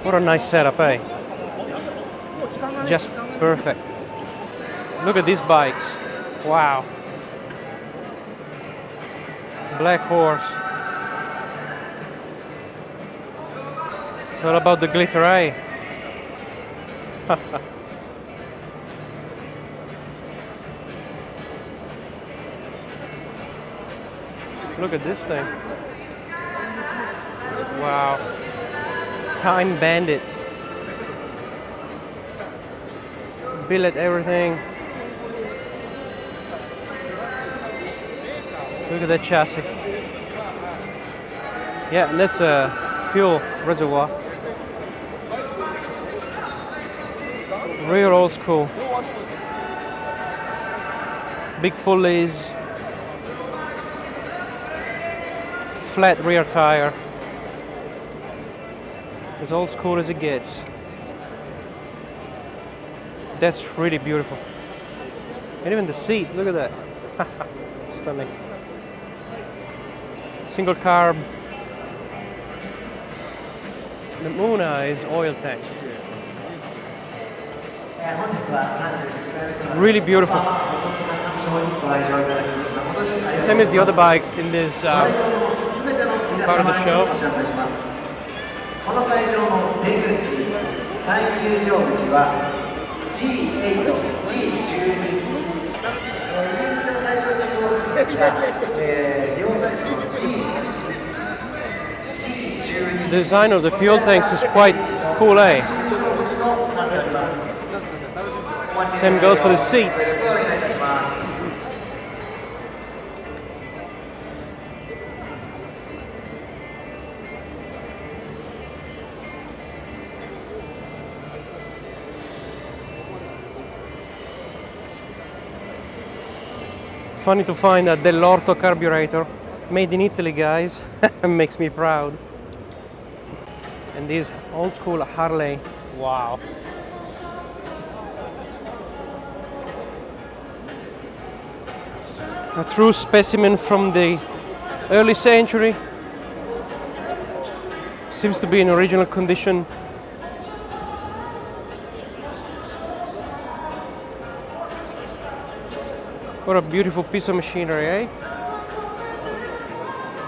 What a nice setup, eh? Just perfect. Look at these bikes. Wow. Black Horse. It's all about the glitter, eh? Look at this thing. Wow. Time Bandit. Billet everything. Look at that chassis. Yeah, and that's a fuel reservoir. Real old school. Big pulleys. Flat rear tire. As old school as it gets. That's really beautiful. And even the seat, look at that. Stunning. Single carb. The Mooneyes oil tank. Really beautiful. Same as the other bikes in this part of the show. この会場の出口、最入場口は G8、G12、会場中央口が両サイドの G12。 The design of the fuel tanks is quite cool, eh? Same goes for the seats. Funny to find a dell'Orto carburetor, made in Italy, guys. Makes me proud. And this old school Harley, wow. A true specimen from the early century. Seems to be in original condition. What a beautiful piece of machinery, eh?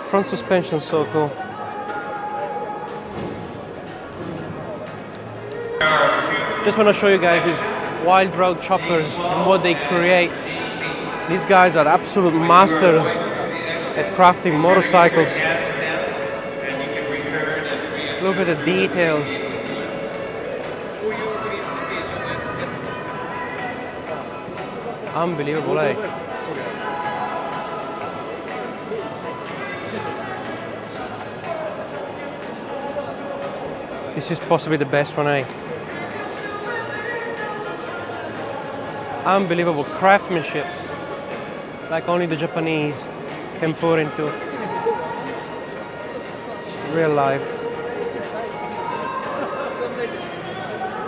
Front suspension, so cool. Just want to show you guys these wild road choppers and what they create. These guys are absolute masters at crafting motorcycles. Look at the details. Unbelievable, eh? This is possibly the best one, eh? Unbelievable craftsmanship, like only the Japanese can put into real life.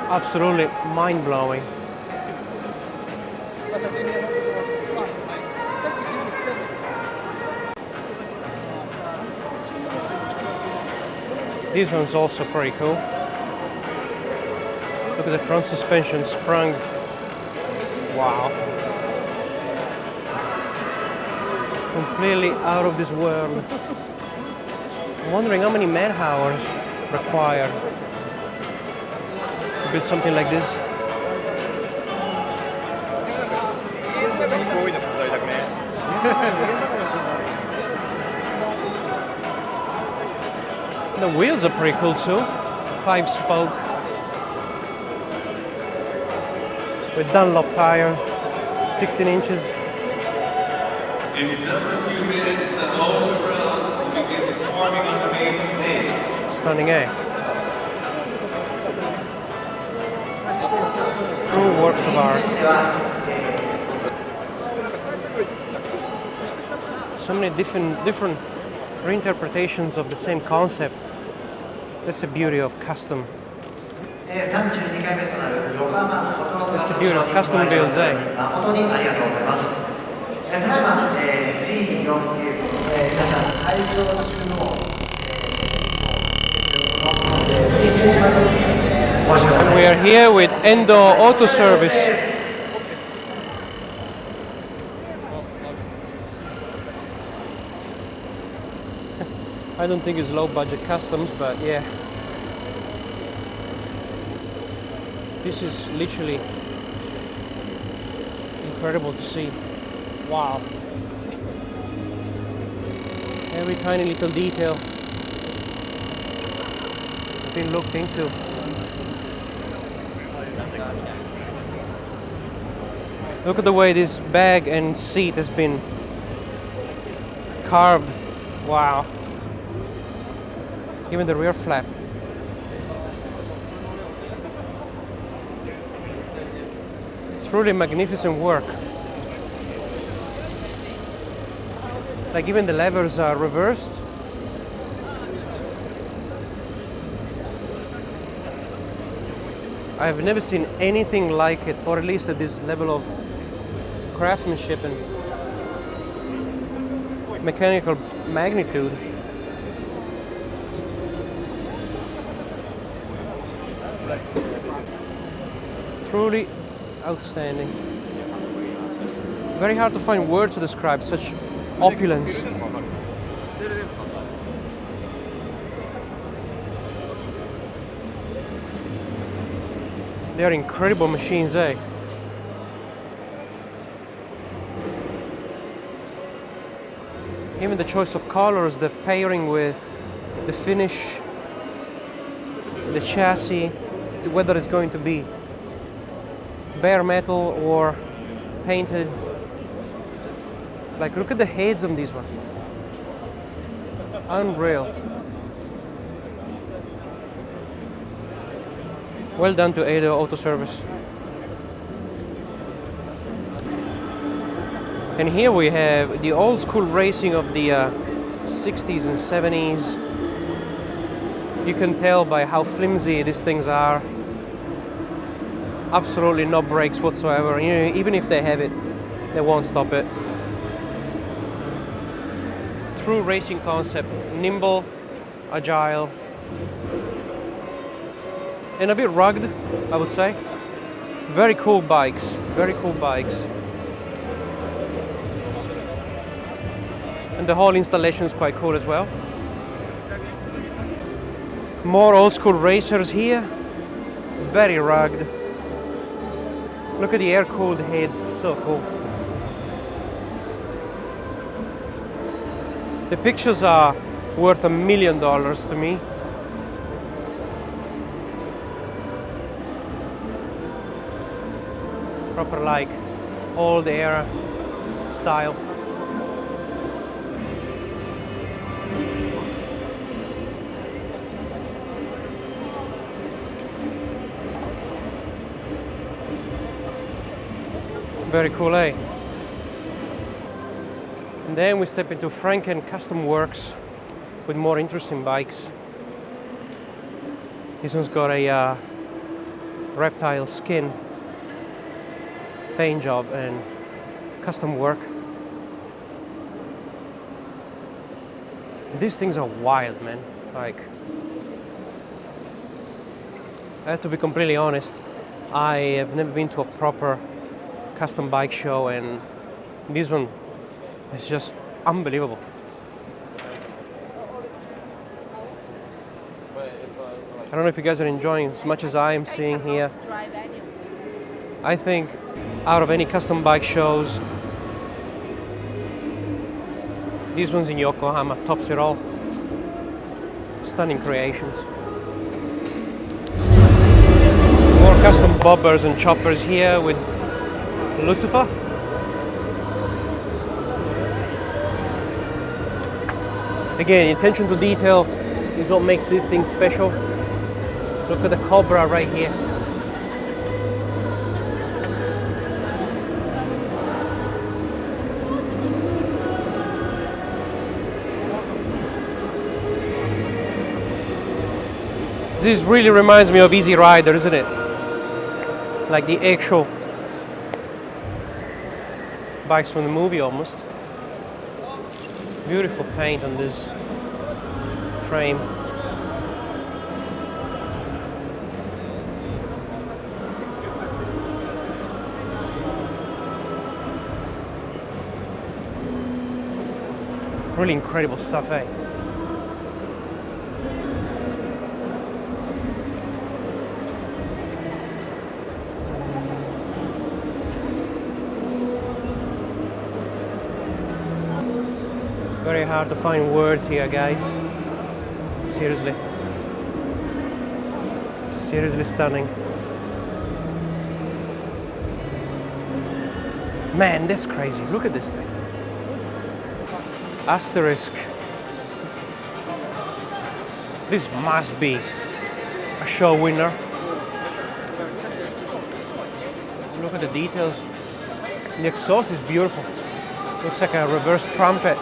Absolutely mind-blowing. This one's also pretty cool. Look at the front suspension sprung. Wow. Completely out of this world. I'm wondering how many man hours required to build something like this. The wheels are pretty cool too. 5-spoke with Dunlop tires, 16 inches. In just a few minutes, the showgrounds will begin performing on the main stage. Stunning, eh? True works of art. So many different reinterpretations of the same concept. That's the beauty of custom. 32回目となる横浜ホトロトカスタムショーに Custom builds, eh? 誠にありがとうございます。ただいま、G4 皆さん会場中のステージまでお越しください。 We are here with Endo Auto Service. I don't think it's low budget customs, but yeah. This is literally incredible to see. Wow. Every tiny little detail has been looked into. Look at the way this bag and seat has been carved. Wow. Even the rear flap. Truly magnificent work. Like even the levers are reversed. I've never seen anything like it, or at least at this level of craftsmanship and mechanical magnitude. Truly outstanding. Very hard to find words to describe such opulence. They are incredible machines, eh? Even the choice of colors, the pairing with the finish, the chassis, whether it's going to be bare metal or painted. Like, look at the heads on these ones. Unreal. Well done to Edo Auto Service. And here we have the old school racing of the 60s and 70s. You can tell by how flimsy these things are. Absolutely no brakes whatsoever. You know, even if they have it, they won't stop it. True racing concept, nimble, agile, and a bit rugged, I would say. Very cool bikes, very cool bikes. And the whole installation is quite cool as well. More old school racers here, very rugged. Look at the air-cooled heads, so cool. The pictures are worth $1 million to me. Proper like old era style. Very cool, eh? And then we step into Franken Custom Works with more interesting bikes. This one's got a reptile skin paint job and custom work. These things are wild, man. Like, I have to be completely honest, I have never been to a proper custom bike show, and this one is just unbelievable. I don't know if you guys are enjoying as much as I am seeing here. I think out of any custom bike shows, these ones in Yokohama tops it all. Stunning creations. More custom bobbers and choppers here with Lucifer. Again, attention to detail is what makes this thing special. Look at the Cobra right here. This really reminds me of Easy Rider, isn't it? Like the actual bikes from the movie almost. Beautiful paint on this frame. Really incredible stuff, eh? Very hard to find words here, guys. Seriously. Seriously stunning. Man, that's crazy. Look at this thing. Asterisk. This must be a show winner. Look at the details. The exhaust is beautiful. Looks like a reverse trumpet.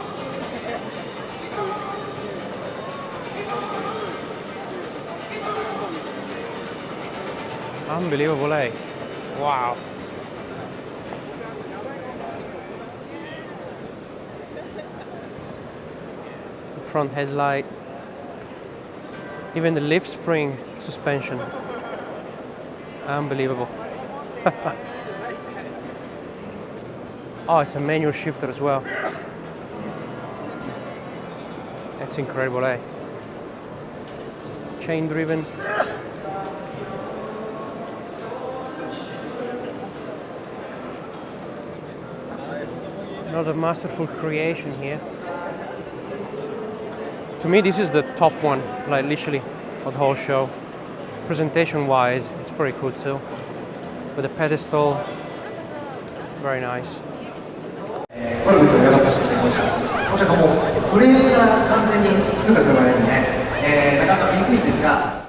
Unbelievable, eh? Wow. The front headlight. Even the lift spring suspension. Unbelievable. Oh, it's a manual shifter as well. That's incredible, eh? Chain driven. Another masterful creation here. To me, this is the top one, like literally, of the whole show. Presentation-wise, it's pretty cool too. With the pedestal, very nice. ゴルフと呼ばさせていただきました。こちらもうフレームから完全に作った車ですね。なかなか見にくいんですが。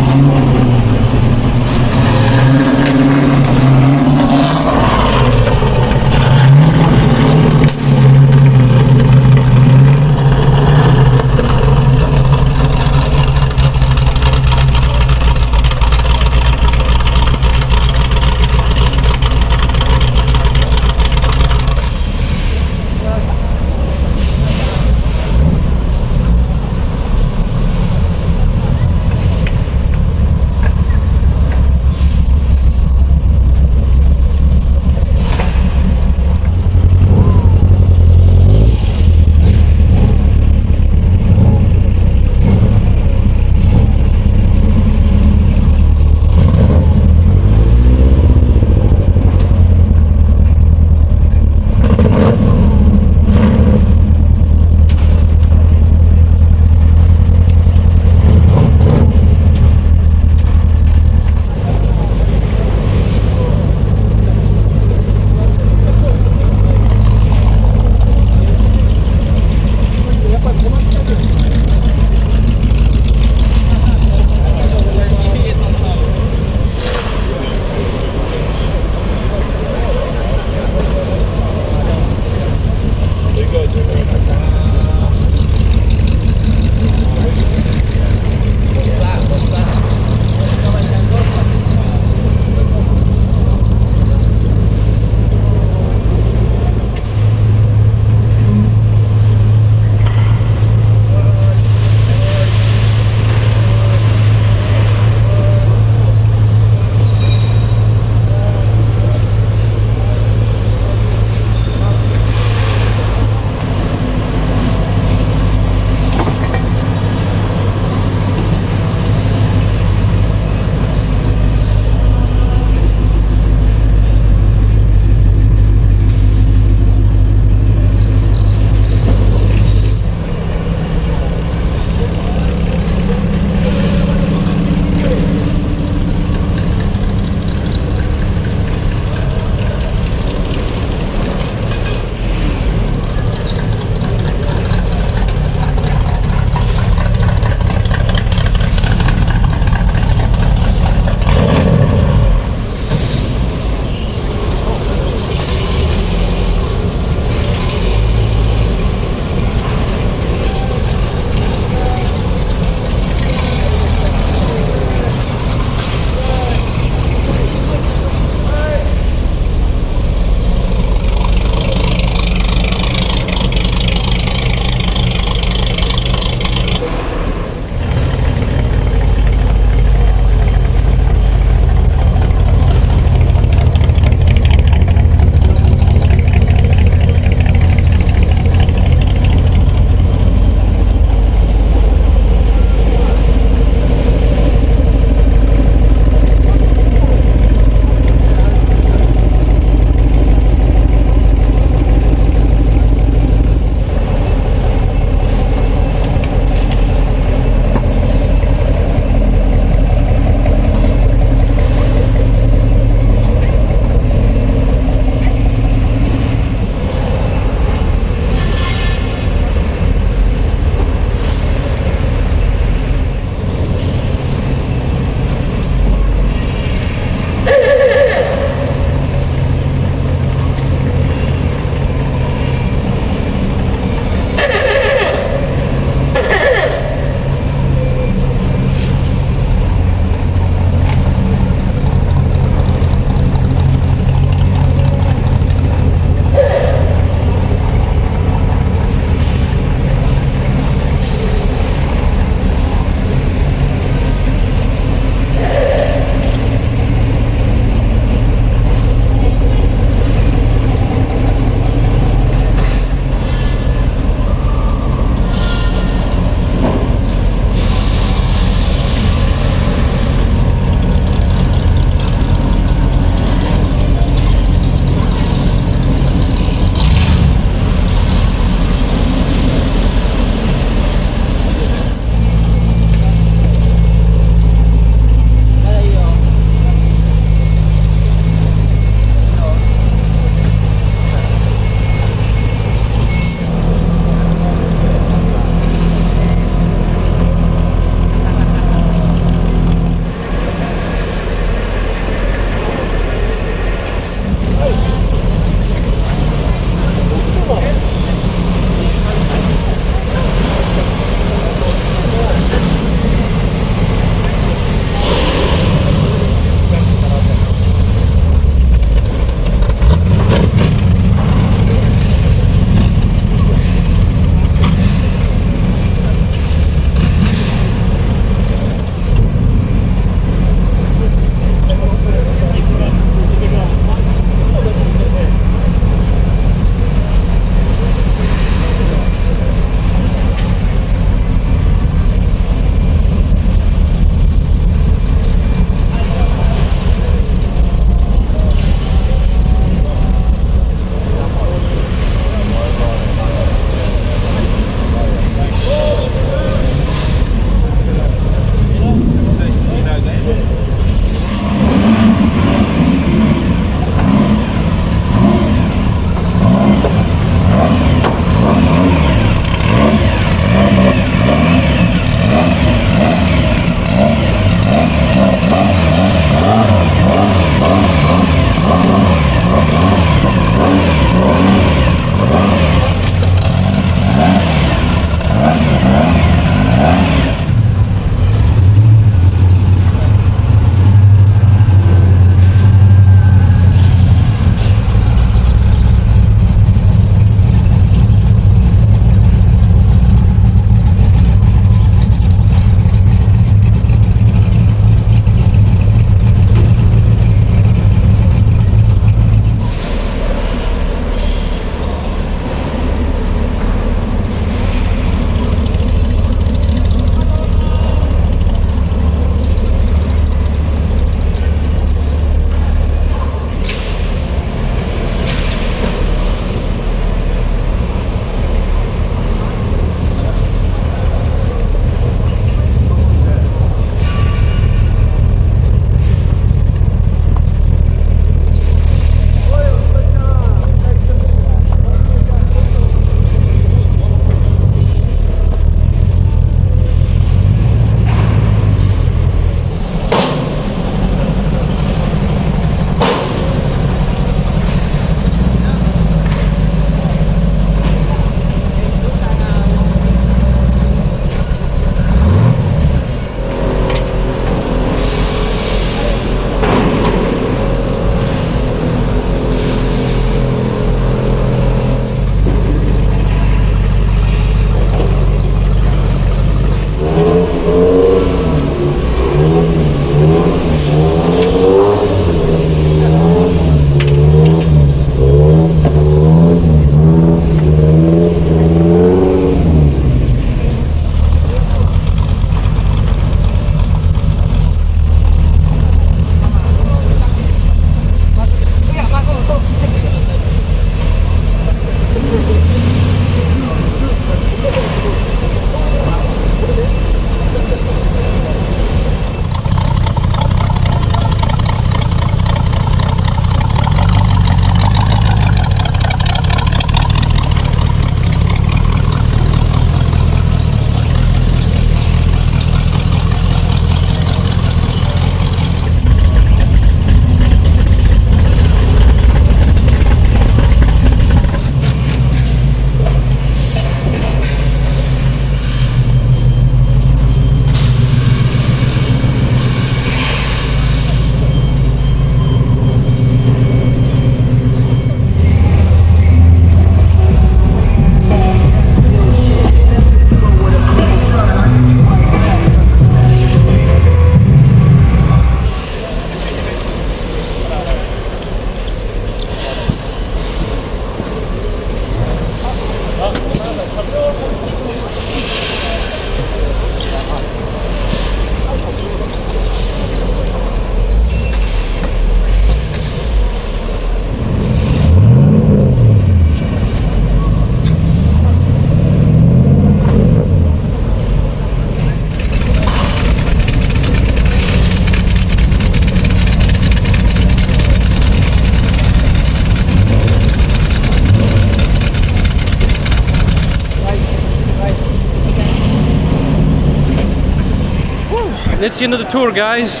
that's the end of the tour, guys.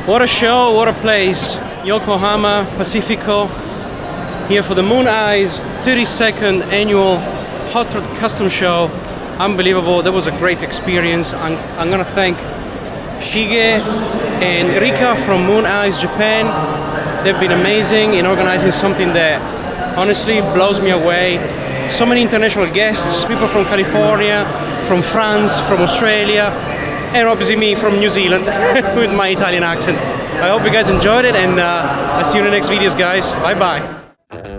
What a show, what a place. Yokohama, Pacifico, here for the Mooneyes 32nd annual Hot Rod Custom Show. Unbelievable, that was a great experience. I'm gonna thank Shige and Rika from Mooneyes Japan. They've been amazing in organizing something that honestly blows me away. So many international guests, people from California, from France, from Australia, and obviously me from New Zealand with my Italian accent. I hope you guys enjoyed it, and I'll see you in the next videos, guys. Bye bye.